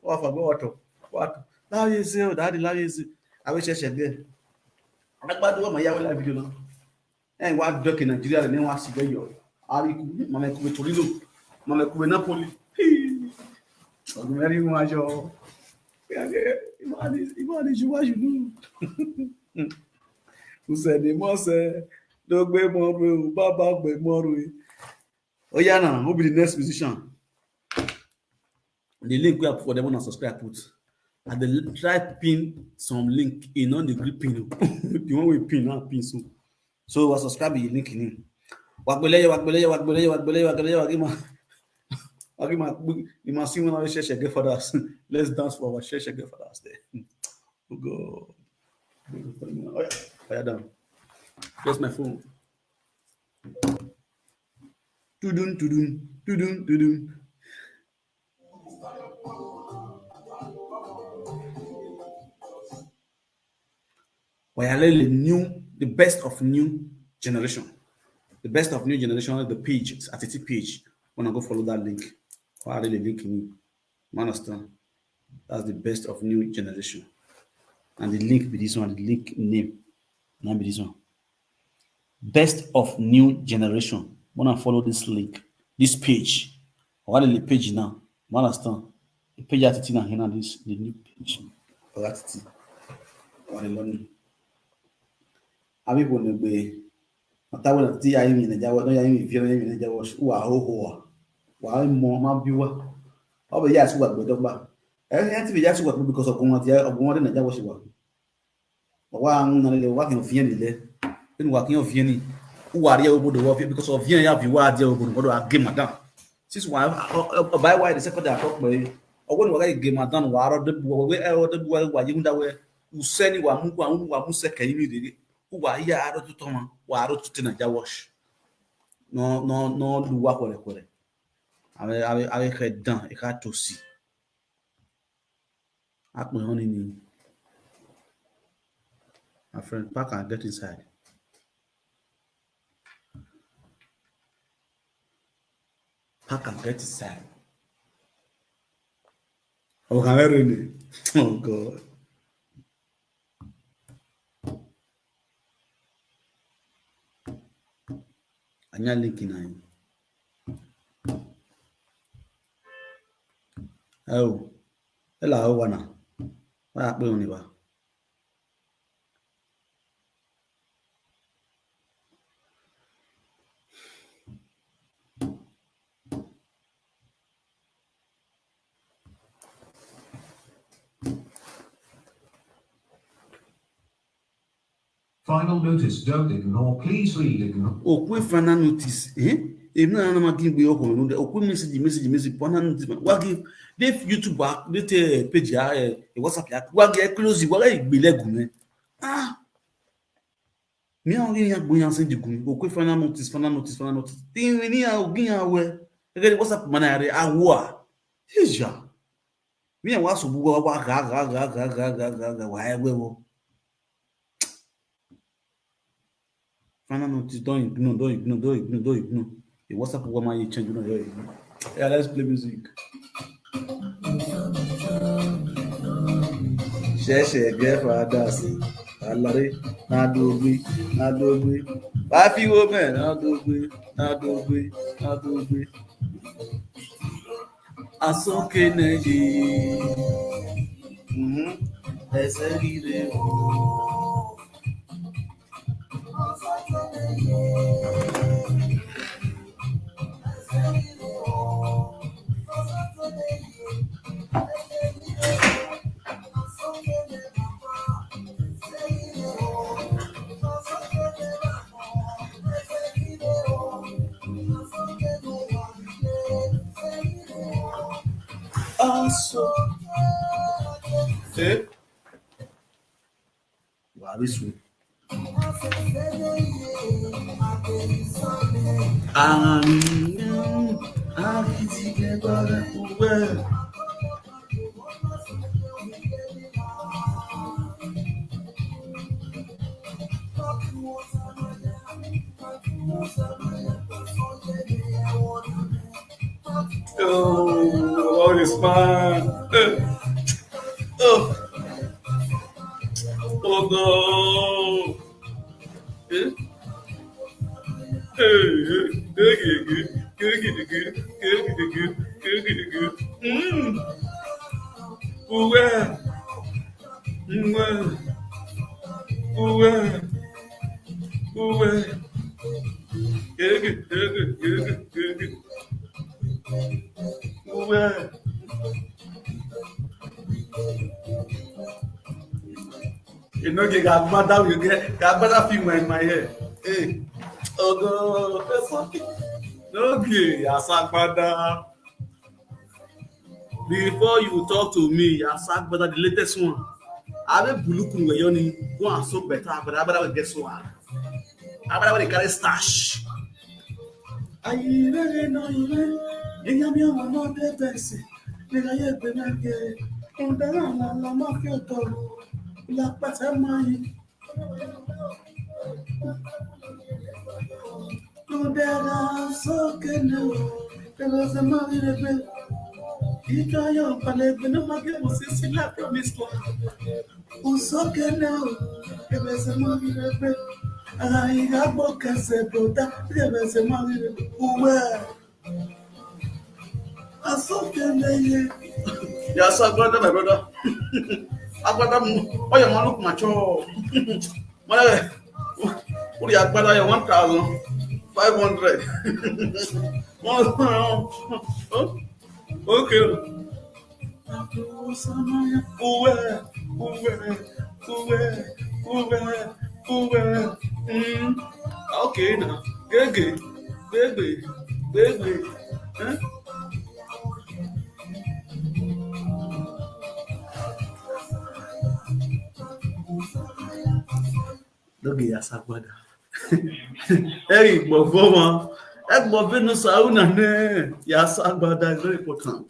Off agbo wato. Wato. Lave o, daddy lave o. I will share there. Agbado wa ma ya wala video na en wa doke Nigeria le wa si beyo ari ku mama ku Torino mama ku Napoli ọdún mẹ́rin wa jo imani juwa junu usede mo se do gbe mo ro baba gbe mo ro o ya na who be the next musician the link we have for them on subscribe put and the try pin some link in on the grip pin. The one we pin now pin so was subscribe the link in. Wagbeleye you must see when I share get for us. Let's dance for our share get for us there. Oh God. Oh yeah, done. Where's my phone? Tudun. We are the best of new generation. The best of new generation is the page, it's at the page. When I go follow that link, or the link in you understand? That's the best of new generation. And the link be this one, the link name. Not be this one. Best of new generation. When I follow this link, this page, or the page now, you understand? The page at the now, this the new page. Or at the or the learning. Abi bone be matawo na ti ayi mi na jawo no yayi mi fi na mi na jawo wa ho wa mo ma biwa o be ya si wa gbedo gba ti be ya si wa because of gon na jawo si wa an na le wa kin fi ni le ni wa kin fi ni wa ri obodo wa fi because of yan ya fi wa je obodo godo a game madam since wa by why the second talk pe owo ni wa ga game madam wa ro de bu we wa yi nda we useni wa mu se kan mi de wa ya aro tuto ma wa aro tuto na jawosh no lu wa kore avec dan e ka tosi apon honi ni My friend, pack and get inside. Pack and get inside. Oh, can I really? Oh, God. Anya linking na yín. Oh, ela o wana. Wa pe oni ba. Final notice, don't ignore, please read ignore. Okwe final notice. Èmi náà na ma kí n gbé ọkọ̀ mi okwe message final notice. Wa gi de YouTube wa de te page ya WhatsApp ya. Wa gi close wa ga ìgbélégun me. Ah. Mi an ri yan gbo yan se digun. Okwe final notice. Tin ni ya ogin ya we. Ege WhatsApp mana ya re awo a. Eja. Mi an wa so bu wa ga wa egbe wo. Final notice, don't ignore. The WhatsApp woman you change, Yeah, let's play music. Share, get for others. Alare, na dogbe. Happy woman, na dogbe. Asoke neji. Eserire. Also, Wariswe. Oh, this man. Oh no. You know, you got better film in my head. Hey, oh no, that's okay. Okay, Asagbada. Before you talk to me, Asagbada, the latest one. I will bulukun we yoni go and so better, but I will get so hard. I will carry stash. I really know you. You me on no de bese. Nigga ye be na ge. On the la mafia to. La pata mai. No better so can no. There was a man in a bed. He got your palette, no matter was his lap from his one so can no. There was a man in a bed. I got book as a brother. There was a man in a bed. Who were I so can they? Yes, I got my brother. I got them. Oh, you look mature. What do you have? 1,500. Okay. Okay now. Baby. Huh? Look at Asagbada. Hey, Bovoma. Bovino Sauna. Asagbada is very important.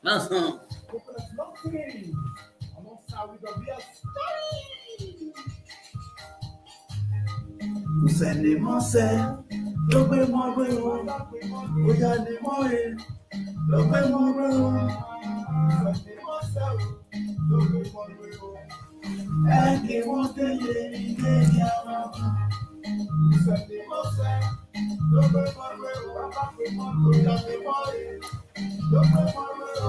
That's not. Usende mose, lobe mwe o. Oyane moe, lobe mwe o. Ege wote ye ige ya. Usende mose, lobe mwe o. Oyane moe, lobe mwe o.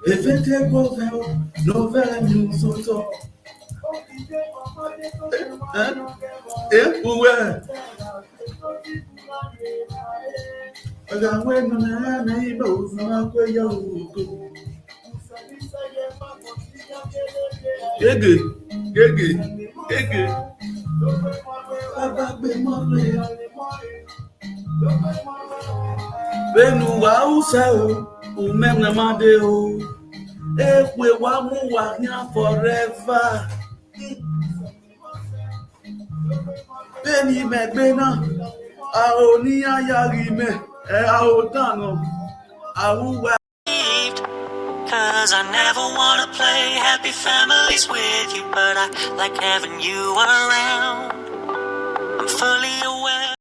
If it take over, no very new so. Where? I got waiting on my neighbors, not where you go. Good. Benu wa usa o memna made o ekwe wa mu wa nya forever beni megbe na a o ni ayari me a o dano a wa. Cause I never wanna play happy families with you, but I like having you around. I'm fully